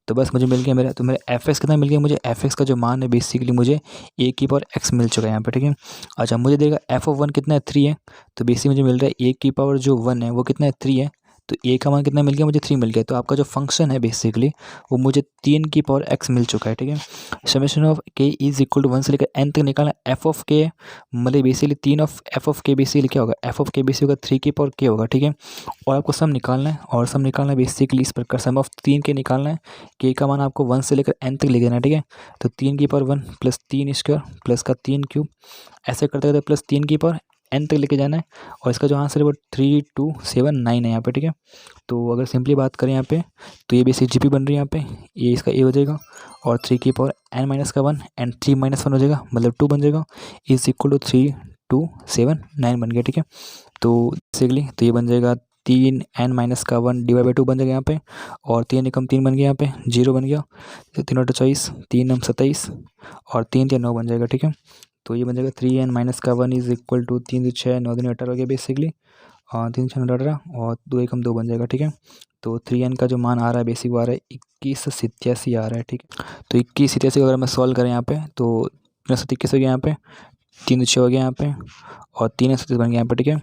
तो बस मुझे मिल गया मेरा, तो मेरा एफ एक्स कितना मिल गया, मुझे एफ एक्स का जो मान है बेसिकली मुझे ए की पावर एक्स मिल चुका है यहाँ पे, ठीक है। अच्छा मुझे देगा एफ ऑफ 1 कितना है, 3 है, तो बेसिकली मुझे मिल रहा है ए की पावर जो 1 है वो कितना है, 3 है, तो ए का मान कितना मिल गया, मुझे 3 मिल गया। तो आपका जो फंक्शन है बेसिकली वो मुझे 3 की पावर एक्स मिल चुका है, ठीक है। समेशन ऑफ के इज इक्वल टू 1 से लेकर एन तक निकालना, एफ ऑफ के मतलब बेसिकली 3 ऑफ एफ ऑफ के बेसिकली क्या होगा, एफ ऑफ के बेसिकली होगा 3 की पावर के होगा, ठीक है। और आपको सम निकालना है, और सम निकालना है बेसिकली इस प्रकार, सम ऑफ 3 के निकालना है, के का मान आपको 1 से लेकर एन तक लिख देना है, ठीक है। तो 3 की पावर 1 प्लस 3 स्क्वायर प्लस का 3 क्यूब, ऐसे करते करते प्लस 3 की पावर एन तक लेके जाना है, और इसका जो आंसर है वो 3279 है यहाँ पे, ठीक है। तो अगर सिंपली बात करें यहाँ पे, तो ये बेसिक जीपी बन रही है यहाँ पे, ये इसका ए हो जाएगा, और 3 की पावर एन माइनस का 1 एंड 3 माइनस 1 हो जाएगा, मतलब 2 बन जाएगा, इज इक्वल टू 3279 बन गया, ठीक है। तो बेसिकली तो ये बन जाएगा 3 एन माइनस का 1 डिवाइड बाई 2 बन जाएगा यहाँ पे, और 3 एकम 3 बन गया यहाँ पे, 0 बन गया, तो 3 बटा 24, 3 27, और 3 3 9 बन जाएगा, ठीक है। तो ये बन जाएगा 3 एन माइनस का 1 इज इक्वल टू 3 6 9 दिन 18 हो गया बेसिकली, 3 6 9 18, और 2 एकम 2 बन जाएगा, ठीक है। तो 3n का जो मान आ रहा है बेसिक वो आ रहा है 2187 आ रहा है, ठीक है। तो 2187 को अगर मैं सॉल्व करें यहाँ पे, तो 21 हो गया यहाँ पे, 3 6 हो गया यहाँ पे, और 3 37 बन गया यहाँ पे, ठीक है।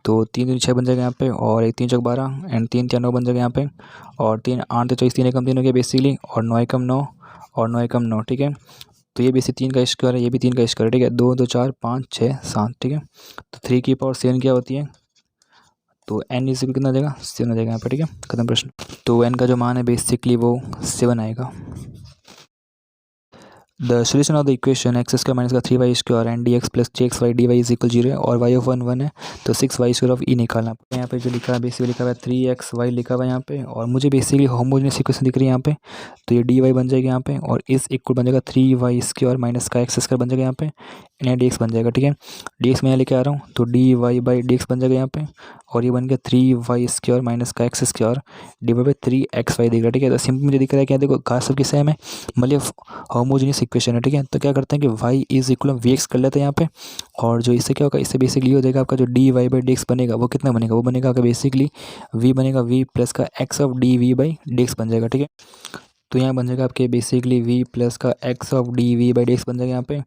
तो 3 6 बन जाएगा यहाँ पे, और 1 3 4 12 एंड 3 3 9 बन जाएगा यहाँ पे, और 3 8 24, 3 एकम 3 हो गया बेसिकली, और 9 एकम 9 और 9 एकम 9, ठीक है। तो ये बेसिक 3 का स्क्वायर है, ये भी 3 का स्क्वायर है, ठीक है। 2 2 4 5 6 7, ठीक है। तो 3 की पावर 7 क्या होती है, तो n इज कितना हो जाएगा, 7 हो जाएगा यहाँ पर, ठीक है। खत्म प्रश्न। तो n का जो मान है बेसिकली वो 7 आएगा। The solution of the equation x square minus का 3y² and D x plus 6xy dy is equal 0 है और y ऑफ 1 1 है, तो 6y² ऑफ ई निकालना है। यहाँ पे जो लिखा है बेसिकली लिखा हुआ है 3xy लिखा हुआ है यहाँ पे, और मुझे बेसिकली होमोजेनियस इक्वेशन दिख रही है यहाँ पे, तो ये dy बन जाएगी यहाँ पे, और इस इक्वल बन जाएगा 3y² माइनस का x² बन जाएगा यहाँ पे, यहाँ dx बन जाएगा। ठीक है, dx मैं यहाँ लेके आ रहा हूँ, तो dy/dx बन जाएगा यहाँ पे, और ये बन गया 3y² माइनस का x² डिवाइड बाई 3xy दिख रहा है। ठीक है, तो सिंपल मुझे दिख रहा है कि देखो घास सबकी सेम है, मतलब होमोजेनियस इक्वेशन है। ठीक है, तो क्या करते हैं कि y इज इक्वल vx कर लेते हैं यहाँ पे, और जो इससे क्या होगा, इससे बेसिकली हो जाएगा आपका जो dy/dx बनेगा वो कितना बनेगा, वो बनेगा आपका बेसिकली v बनेगा v प्लस का x ऑफ dv/dx बन जाएगा। ठीक है, तो यहाँ बन जाएगा आपके बेसिकली v प्लस का x ऑफ dv/dx बन जाएगा यहाँ पे,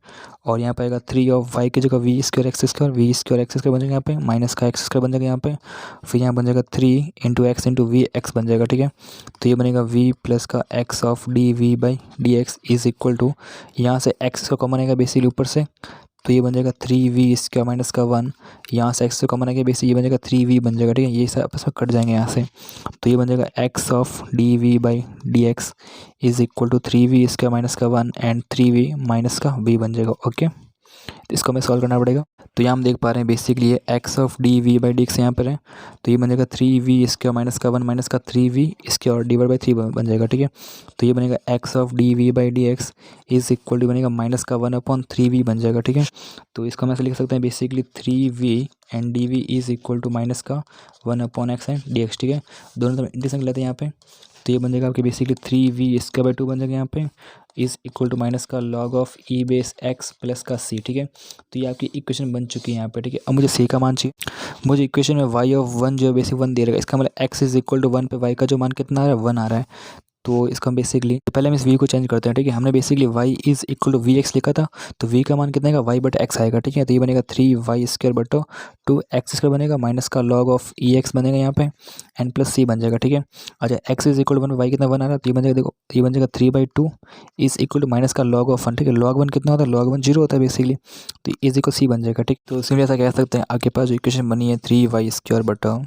और यहाँ पे आएगा 3 ऑफ y की जगह v² x² बन जाएगा यहाँ पे, माइनस का x² बन जाएगा यहाँ पे, फिर यहाँ बन जाएगा 3 into X into V X बन जाएगा। ठीक है, तो ये बनेगा v प्लस का x of dv/dx is equal to, यहाँ से x का कॉमन आएगा बेसिकली ऊपर से, तो ये बन जाएगा 3v² माइनस का 1, यहाँ से x से कॉमन आएगा बेसिकली ये बन जाएगा 3v बन जाएगा। ठीक है, ये सब आपस में कट जाएंगे यहाँ से, तो ये बन जाएगा x of dv/dx is equal to 3v² minus का 1 एंड 3v माइनस का v बन जाएगा। ओके, तो इसको हमें सॉल्व करना पड़ेगा। तो यहाँ हम देख पा रहे हैं बेसिकली ये x ऑफ dv/dx यहाँ पर है, तो ये बन जाएगा 3v² माइनस का 1 माइनस का 3v² डिवाइड बाई 3 बन जाएगा। ठीक है, तो ये बनेगा x of dv/dx is equal to बनेगा माइनस का 1/3v बन जाएगा। ठीक है, तो इसको हम ऐसे लिख सकते हैं basically 3v and dv is equal to minus का 1/x एंड dx। ठीक है, दोनों तरफ इंटीग्रेशन लेते हैं यहाँ पे, तो ये बन जाएगा आपके बेसिकली 3v² बन जाएगा यहाँ पे इज इक्वल टू माइनस का log of e base x plus का c। ठीक है, तो ये आपकी इक्वेशन बन चुकी है यहाँ पे। ठीक है, अब मुझे c का मान चाहिए, मुझे इक्वेशन में y ऑफ 1 जो है बेसिक 1 दे रहेगा, इसका मतलब x इज इक्वल टू 1 पे y का जो मान कितना आ रहा है 1 आ रहा है, तो इसका हम बेसिकली पहले हम इस v को चेंज करते हैं। ठीक है, हमने basically y is equal to vx लिखा था, तो v का मान कितना आएगा y/x आएगा। ठीक है, तो ये बनेगा 3y² 2x² बनेगा माइनस का log ऑफ ex बनेगा यहाँ पे एंड प्लस c बन जाएगा। ठीक है, अच्छा x is equal to 1, y कितना 1 आ रहा है, तो ये बन जाएगा, देखो ये बन जाएगा 3/2 इज इक्वल टू माइनस का log ऑफ 1। ठीक है, log 1 कितना होता है, log 1 0 होता है बेसिकली, तो इज इक्वल c बन जाएगा। ठीक, तो सिंपली ऐसा कह सकते हैं आपके पास जो इक्वेशन बनी है 3y²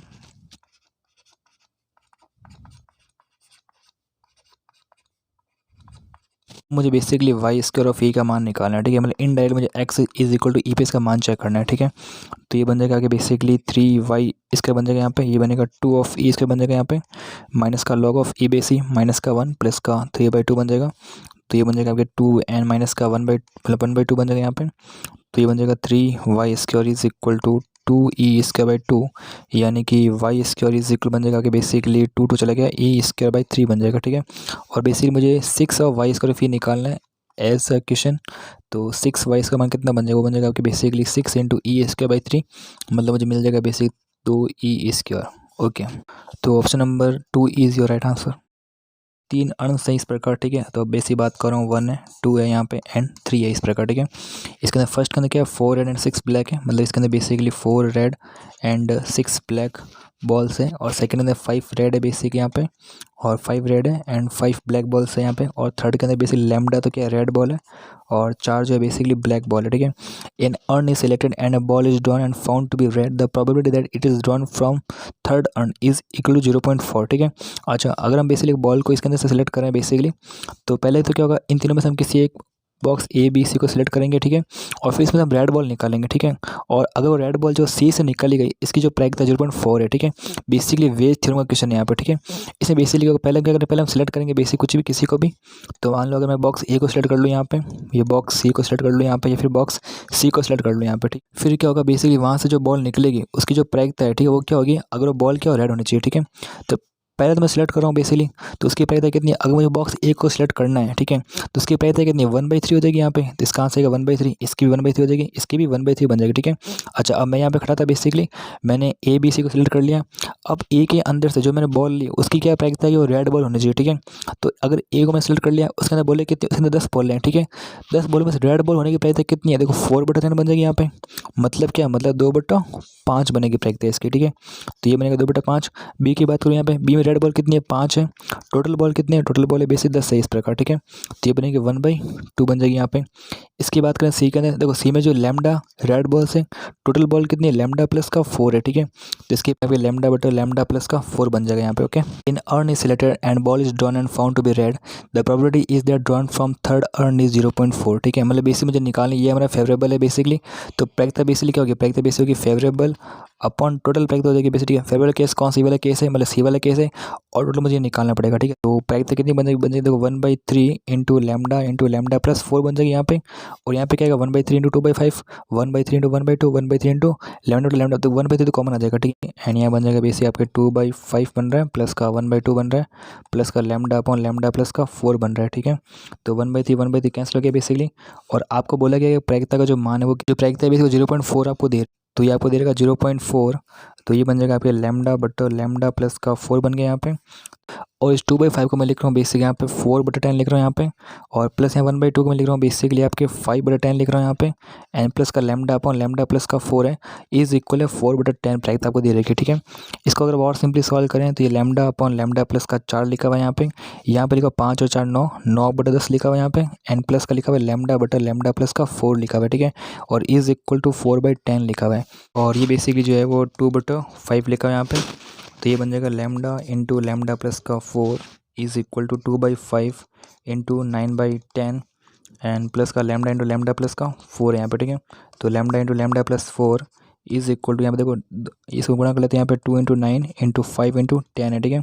मुझे बेसिकली y² ऑफ e का मान निकालना है। ठीक है, मतलब इनडायरेक्ट मुझे x इज इक्वल टू ई पे इसका मान चेक करना है। ठीक है, तो ये बन जाएगा आगे बेसिकली 3y इसका बन जाएगा यहाँ पे, ये बनेगा 2 ऑफ e इसका बन जाएगा यहाँ पे, माइनस का log of e base E minus का 1 प्लस का 3/2 बन जाएगा, तो ये बन जाएगा आपके 2 एन माइनस का 1/2 बन जाएगा यहाँ पे, तो ये बन जाएगा 3y² is equal to 2e²/2 यानी कि y² इज इक्वल बन जाएगा कि बेसिकली 2 चला गया e²/3 बन जाएगा। ठीक है, और बेसिकली मुझे 6 ऑफ y² फी निकालना है एज अ क्वेश्चन, तो 6y का मान कितना बन जाएगा, वो बन जाएगा आपके बेसिकली 6 इंटू e²/3, मतलब मुझे मिल जाएगा बेसिक 2e²। ओके, तो option number 2 is your right answer. 3 अण सही इस प्रकार। ठीक है, तो बेसिक बात कर रहा हूँ 1 है 2 है यहाँ पे एंड 3 है इस प्रकार। ठीक है, इसके अंदर फर्स्ट के अंदर क्या है 4 रेड एंड 6 ब्लैक है, मतलब इसके अंदर basically 4 red and 6 black balls है, और सेकंड अंदर 5 रेड है बेसिक यहाँ पे और 5 रेड है एंड 5 ब्लैक बॉल्स है यहाँ पे, और थर्ड के अंदर बेसिकली लैम्डा तो क्या है रेड बॉल है और 4 जो है बेसिकली ब्लैक बॉल है। ठीक है, an urn is selected and a ball is drawn and found to be red, the probability that it is drawn from third urn is equal to 0.4। ठीक है, अच्छा अगर हम बेसिकली बॉल को इसके अंदर से सिलेक्ट करें बेसिकली, तो पहले तो क्या होगा इन तीनों में से हम किसी एक बॉक्स ए बी सी को सिलेक्ट करेंगे। ठीक है, और फिर इसमें हम रेड बॉल निकालेंगे। ठीक है, और अगर वो रेड बॉल जो सी से निकाली गई इसकी जो प्राइस था 0.4 है। ठीक है, बेसिकली वेज थ्योरम का क्वेश्चन है यहाँ पे। ठीक है, इसमें बेसिकली पहले क्या करें, पहले हम सिलेक्ट करेंगे बेसिक कुछ भी किसी को भी, तो मान लो अगर मैं बॉक्स ए को सिलेक्ट कर लूँ यहाँ पे, ये बॉक्स सी को सिलेक्ट कर लूँ यहाँ पे, या फिर बॉक्स सी को सिलेक्ट कर लूँ यहाँ पे। ठीक, फिर क्या होगा बेसिकली वहाँ से जो बॉल निकलेगी उसकी जो प्राइस है ठीक है वो क्या होगी, अगर वो बॉल क्या हो रेड होनी चाहिए। ठीक है, तो पहले तो मैं सिलेक्ट कर रहा हूँ बेसिकली, तो उसकी प्राइस है कितनी, अगर मुझे बॉक्स ए को सिलेक्ट करना है ठीक है तो उसकी प्राइस है कितनी 1/3 हो जाएगी यहाँ पे, तो इसका आंसर 1/3, इसकी भी 1/3 हो जाएगी, इसकी भी 1/3 बन जाएगी। ठीक है, अच्छा अब मैं यहाँ पे खड़ा था बेसिकली मैंने ए बी सी को सिलेक्ट कर लिया, अब ए के अंदर से जो मैंने बॉल ली उसकी क्या प्राइस था कि वो रेड बॉल होनी चाहिए। ठीक है, तो अगर ए को मैं सिलेक्ट कर लिया उसके अंदर बोले कितने, उसके अंदर 10 बॉल हैं। ठीक है, 10 बॉल में से रेड बॉल होने की प्राइस कितनी है, देखो 4/10 बन जाएगी यहाँ पे, मतलब क्या मतलब 2/5 बनेगी प्राइस इसकी। ठीक है, तो ये बनेगा 2/5। बी की बात करूँ यहाँ पे, बी में रेड बॉल कितनी है 5 है, टोटल बॉल कितनी है, टोटल बॉल है बेसिक 10 है इस प्रकार, ठीक है। तो ये बनेगी 1/2 बन जाएगी यहाँ पे। इसकी बात करें सी के अंदर, देखो सी में जो लैम्डा रेड बॉल से टोटल बॉल कितनी है लैम्डा प्लस का 4 है, ठीक है। तो इसके यहाँ पे लैम्डा बटा लैम्डा प्लस का 4 बन जाएगा यहाँ पे, okay. In urn is selected and ball is drawn and found to be red, the probability is that drawn from third urn is 0.4, ठीक है। मतलब बेसिक मुझे निकालनी, ये हमारा फेवरेबल है बेसिकली। तो प्रायिकता बेसिकली क्या होगी, प्रायिकता बेसिक होगी फेवरेबल अपॉन टोटल प्रायिकता हो जाएगी बेसिकली। फेवरेबल केस कौन सी वाला केस है, मतलब सी वाला केस है, और टोटल मुझे निकालना पड़ेगा, ठीक है। तो प्रायिकता कितनी बन जाएगी, देखो 1/3 इंटू लैम्डा प्लस 4 बन जाएगी यहाँ पे। और यहाँ पे क्या आएगा 1/3 इंटू 2/5, 1/3 इंटू 1/2, 1/3 इंटू लैम्डा, तो 1/3 तो कॉमन आ जाएगा, ठीक है। एंड यहाँ बन जाएगा बेसिक आपके 2/5 बन रहा है, प्लस का 1/2 बन रहा है, प्लस का लैम्डा अपॉन लैम्डा प्लस का 4 बन रहा है, ठीक है। तो 1/3 कैंसिल हो गया बेसिकली। और आपको बोला गया कि प्रायिकता का जो मान है वो जो प्रायिकता है बेसिक 0.4 आपको दे, तो ये आपको दे देगा 0.4। तो ये बन जाएगा आपके लैम्डा बटा लैम्डा प्लस का 4 बन गया यहाँ पे। और इस 2/5 को मैं लिख रहा हूँ बेसिक यहाँ पे 4/10 लिख रहा हूँ यहाँ पे, और प्लस यहाँ 1/2 को मैं लिख रहा हूँ बेसिकली आपके 5/10 लिख रहा हूँ यहाँ पे। एंड प्लस का लैम्डा अपॉन लैम्डा प्लस का 4 है, इज इक्वल है 4/10 प्रायिकता आपको दे रखी है, ठीक है। इसको अगर और सिंपली सॉल्व करें तो ये लैम्डा अपॉन लैम्डा प्लस का 4 लिखा हुआ है यहाँ पे, लिखा 5 और 4 9, 9/10 लिखा हुआ है यहाँ पे। एंड प्लस का लिखा हुआ है लैम्डा बटा लैम्डा प्लस का 4 लिखा हुआ है, ठीक है। और इज इक्वल टू 4/10 लिखा हुआ है, और ये बेसिकली जो है वो 2/5 लिखा हुआ है यहाँ पे। तो ये बन जाएगा लैम्डा इंटू लैम्डा प्लस का 4 is equal to 2/5 into 9/10 and plus का लैम्डा इंटू लैम्डा प्लस का 4 है यहाँ पे, ठीक है। तो lambda into lambda plus 4 is equal to, यहाँ पे देखो इसको गुणा कर लेते हैं, यहाँ पे 2 इंटू 9 इंटू 5 इंटू 10 है, ठीक है।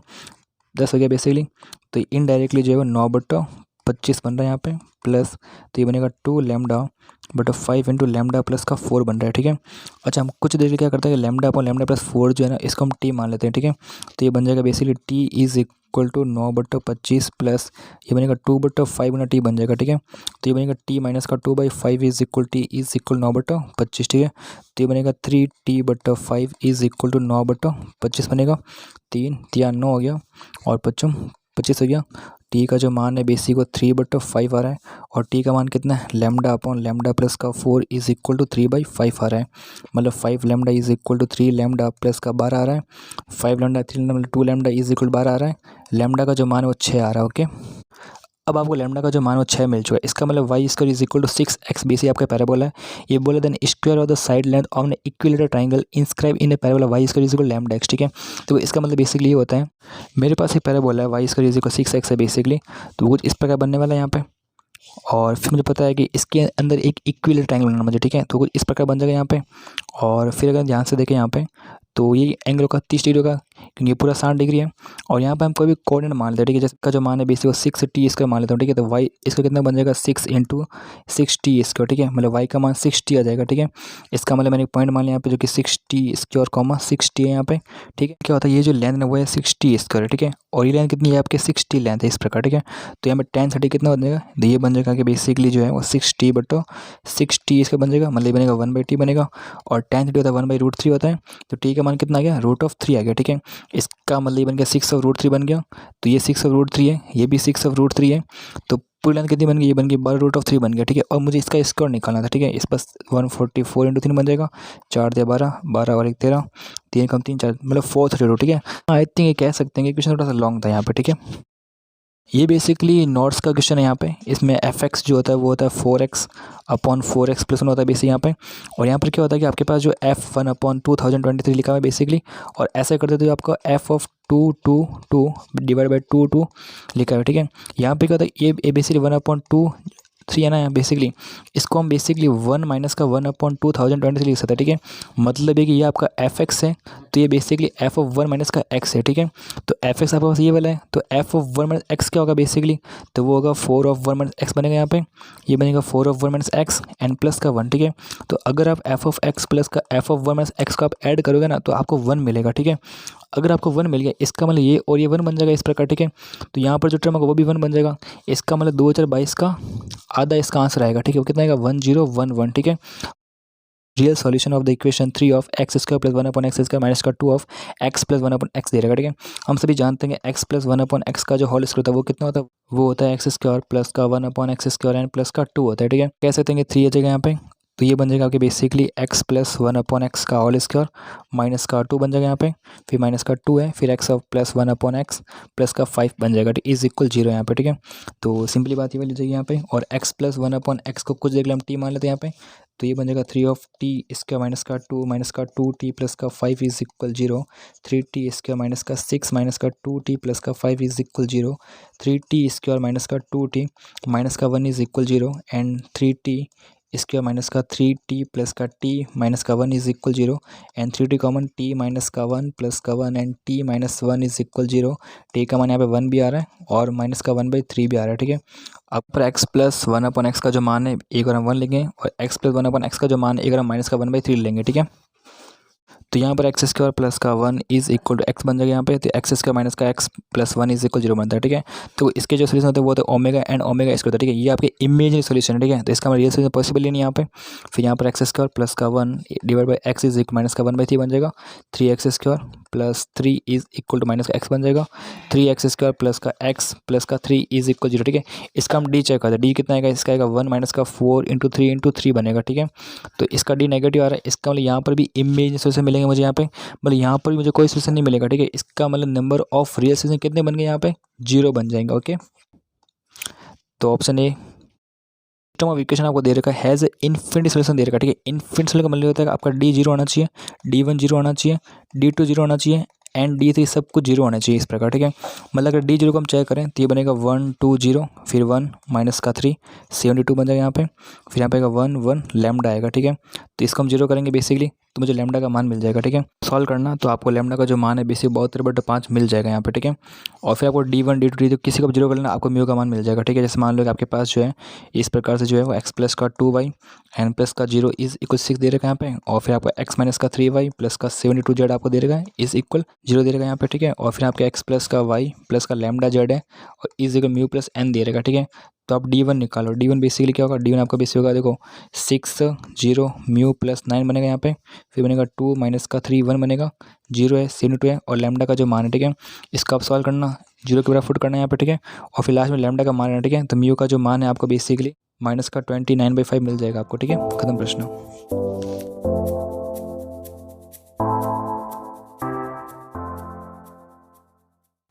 10 हो गया बेसिकली। तो इनडायरेक्टली जो है वो 9/25 बन रहा है यहाँ पे, प्लस तो ये बनेगा 2 लैम्डा बटा 5 इंटू लैम्डा प्लस का 4 बन रहा है, ठीक है। अच्छा, हम कुछ देर क्या करते हैं, लैम्डा अपॉन लैम्डा प्लस 4 जो है ना, इसको हम टी मान लेते हैं, ठीक है। तो ये बन जाएगा basically T is equal to 9/25 plus ये बनेगा 2/5 गुना टी बन जाएगा, ठीक है। तो ये बनेगा टी माइनस का 2/5 is equal T is equal 9/25, ठीक है। तो ये बनेगा 3t/5 इज इक्वल टू 9/25 बनेगा, 3 या 9 हो गया और 25 हो गया। टी का जो मान है बेसिक को 3/5 आ रहा है, और टी का मान कितना है लैम्डा अपॉन लैम्डा प्लस का 4 इज इक्वल टू 3/5 आ रहा है। मतलब 5 lambda is equal to 3 lambda plus का 12 आ रहा है। 5 lambda 3 lambda 2 lambda is equal 12 आ रहा है। लैम्डा का जो मान है वो 6 आ रहा है, ओके। अब आपको लैम्डा का जो मान वो 6 मिल चुका है। इसका मतलब Y square is equal to 6x basic आपका पैराबोला है। ये बोले then square of the side length of an equilateral triangle inscribe in a parabola Y square is equal lambda x, ठीक है। तो इसका मतलब बेसिकली ये होता है, मेरे पास एक पैराबोला है Y square is equal 6x है बेसिकली, तो कुछ इस प्रकार बनने वाला है यहाँ पे। और फिर मुझे पता है कि इसके अंदर एक इक्विलेटरल ट्रायंगल बनाना मुझे, ठीक है। तो कुछ इस प्रकार बन जाएगा यहाँ पे। और फिर अगर ध्यान से देखें यहाँ पे, तो ये एंगल होगा 30 डिग्री होगा, क्योंकि ये पूरा 60 डिग्री है। और यहाँ पे हम कोई भी कोऑर्डिनेट मान लेते हैं, ठीक है। जिसका जो मान है बेसिक 6t इसका मान लेता हूँ, ठीक है। तो वाई इसका कितना बन जाएगा 6 इंटू 6t इसका, ठीक है। मतलब वाई का मान 6t आ जाएगा, ठीक है। इसका मतलब मैंने एक पॉइंट मान लिया यहाँ पे जो कि 6t इसकी और कॉमा 6t है यहाँ पे, ठीक है। क्या होता है, ये जो लेंथ है वो है 6t स्क्वायर, ठीक है। और ये लेंथ कितनी है आपके 6t लेंथ है इस प्रकार, ठीक है। तो यहाँ पे tan 30 कितना बन जाएगा, तो ये बन जाएगा कि बेसिकली जो है वो 6t इसका बन जाएगा, मतलब बनेगा 1/t बनेगा। और tan 30 होता है 1/√3 होता है। तो t का मान कितना आ गया √3 आ गया, ठीक है। इसका मतलब ये बन गया 6/√3 बन गया। तो ये 6/√3 है, ये भी 6/√3 है। तो पूरी लेंथ कितनी बन गई, ये बन गई 12√3 बन गया, ठीक है। और मुझे इसका स्क्वायर निकालना था, ठीक है। इस पर 144 इंटू 3 बन जाएगा, 4 × 12, 12 और 1 13, 3 कम 3 4, मतलब 432, ठीक है। आई थिंक ये कह सकते हैं कि क्वेश्चन थोड़ा सा लॉन्ग था यहाँ पे, ठीक है। ये बेसिकली नोट्स का क्वेश्चन है यहाँ पे। इसमें fx जो होता है वो होता है 4x अपॉन 4x प्लस 1 होता है बेसिक यहाँ पे। और यहाँ पर क्या होता है कि आपके पास जो f1 अपॉन 2023 लिखा हुआ है बेसिकली, और ऐसे करते तो आपका f ऑफ 2 डिवाइड बाई 2 लिखा हुआ है, ठीक है। यहाँ पे क्या होता है, ये बेसिकली 1/2 है ना बेसिकली। इसको हम बेसिकली 1 माइनस का 1/2023 लिख सकते हैं, ठीक है। मतलब है कि ये आपका f(x) है, तो ये बेसिकली f ऑफ 1 माइनस का x है, ठीक है। तो f(x) आपके पास ये वाला है, तो f ऑफ 1 माइनस x क्या होगा बेसिकली, तो वो होगा 4 ऑफ 1 माइनस x बनेगा यहाँ पे। ये बनेगा 4 of 1 minus x and plus का 1, ठीक है। तो अगर आप f ऑफ x प्लस का f ऑफ 1 माइनस x को आप ऐड करोगे ना, तो आपको 1 मिलेगा, ठीक है। अगर आपको 1 मिल गया, इसका मतलब ये और ये 1 बन जाएगा इस प्रकार, ठीक है। तो यहाँ पर जो टर्म होगा वो भी 1 बन जाएगा। इसका मतलब 2022 का आधा इसका आंसर आएगा, ठीक है। वो कितना आएगा 1011, ठीक है। Real solution of the equation 3 of x square plus 1 upon X square minus का 2 of x plus 1 upon X दे रहेगा, ठीक है। हम सभी जानते हैं कि x प्लस 1 अपॉन एक्स का जो होल स्क्वायर होता है वो कितना होता है, वो होता है एक्स स्क्वायर प्लस का 1 upon X square and plus का 2 होता है, ठीक है। कह सकते हैं कि 3 आ जाएगा यहाँ पे तो ये बन जाएगा आपके बेसिकली एक्स प्लस 1/x का होल स्क्वायर माइनस का 2 बन जाएगा यहाँ पे, फिर माइनस का 2 है, फिर एक्स प्लस 1/x प्लस का 5 बन जाएगा, इज इक्वल 0 यहाँ पे, ठीक है। तो सिंपली बात ये वाली जाएगी यहाँ पे, और एक्स प्लस 1/x को कुछ देख ले हम टी मान लेते हैं यहाँ पे, तो ये बन जाएगा 3 इसका माइनस का 2 टी प्लस का 5 इज इक्वल 0, 3t इसका माइनस का 6 माइनस का 2t प्लस का 5 is equal 0, 3t square minus का 2t माइनस का 1 is equal 0, and 3t square minus का 3t प्लस का t माइनस का 1 is equal 0, and 3t common t minus का 1 प्लस का 1 and t minus 1 is equal 0, t का मान यहाँ पे 1 भी आ रहा है और माइनस का 1/3 भी आ रहा है, ठीक है। अब पर x प्लस 1/x का जो मान है एक बार हम 1 लेंगे, और x प्लस 1/x का जो मान है एक बार हम माइनस का 1/3 लेंगे, ठीक है। तो यहाँ पर एक्स स्क्वायर प्लस का 1 इज इक्वल टू एक्स बन जाएगा यहाँ पे, तो एक्स स्क्वायर माइनस का एक्स प्लस 1 इज इक्वल 0 बनता है, ठीक है। तो इसके जो सोल्यूशन होते हैं वो होते हैं ओमेगा एंड ओमेगा स्क्वायर, ठीक है। ये आपके इमेजिनरी सोल्यूशन है, ठीक है। तो इसका रियल सोल्यूशन पॉसिबल ही नहीं यहाँ पे। फिर यहाँ पर एक्स स्क्वायर प्लस का 1 divide by X is equal minus का 1/3 बन जाएगा, 3x square plus 3 is equal to minus का एक्स बन जाएगा, 3x स्क्वायर प्लस का एक्स प्लस का 3 इज इक्वल 0, ठीक है। इसका हम डी चेक करते हैं, डी कितना आएगा, इसका आएगा 1 माइनस का 4 इंटू 3 बनेगा, ठीक है। तो इसका डी नेगेटिव आ रहा है, इसका मतलब यहाँ पर भी इमेजिनरी सोल्यूशन मिलेंगे मुझे यहाँ पे, मतलब यहाँ पर भी मुझे कोई सोल्यूशन नहीं मिलेगा, ठीक है। इसका मतलब नंबर ऑफ रियल सोल्यूशन कितने बन गए यहाँ पे, 0 बन जाएंगे, ओके। तो option A system of equation आपको दे रखा है हैज़ इन्फिनिटी सोल्यूशन दे रखा है, ठीक है। इन्फिनिटी सोल्यूशन का मतलब होता है कि आपका डी 0 होना चाहिए, D1 0 होना चाहिए, D2 0 होना चाहिए एंड D3 सब कुछ 0 होना चाहिए, इस प्रकार, ठीक है। मतलब अगर D0 को हम चेक करें तो ये बनेगा 1 2 0, फिर 1 माइनस का 3 72 बन जाएगा यहाँ पे, फिर यहाँ पे आएगा 1 1 लैम्डा आएगा, ठीक है। तो इसको हम 0 करेंगे बेसिकली, तो मुझे लैम्डा का मान मिल जाएगा, ठीक है। सॉल्व करना तो आपको लैम्डा का जो मान है बेसिक 72/5 मिल जाएगा यहाँ पे, ठीक है। और फिर आपको D1 D2 D3 किसी को 0 कर लेना, आपको म्यू का मान मिल जाएगा, ठीक है। जैसे मान लो कि आपके पास जो है इस प्रकार से जो है वो एक्स प्लस का 2y एन प्लस का 0 इज इक्वल 6 दे रखा है यहाँ पे, और फिर आपको एक्स माइनस का 3y प्लस का 72z आपको दे रखा है इज इक्वल 0 दे रखा है यहाँ पे, ठीक है। और फिर आपके एक्स प्लस का y प्लस का लैम्डा z है और is equal mu plus n दे रखा है, ठीक है। तो आप D1 निकालो, D1 बेसिकली क्या होगा, D1 आपका बेसिक होगा, देखो 6 0 म्यू प्लस 9 बनेगा यहाँ पे, फिर बनेगा 2 माइनस का 3 1 बनेगा, 0 है 72 है और लैम्डा का जो मान है, ठीक है। इसका आप सॉल्व करना, 0 के बराबर पुट करना है यहाँ पे, ठीक है। और फिर लास्ट में लैम्डा का मान है, ठीक है। तो म्यू का जो मान है आपको बेसिकली माइनस का 29/5 मिल जाएगा आपको, ठीक है। खत्म प्रश्न।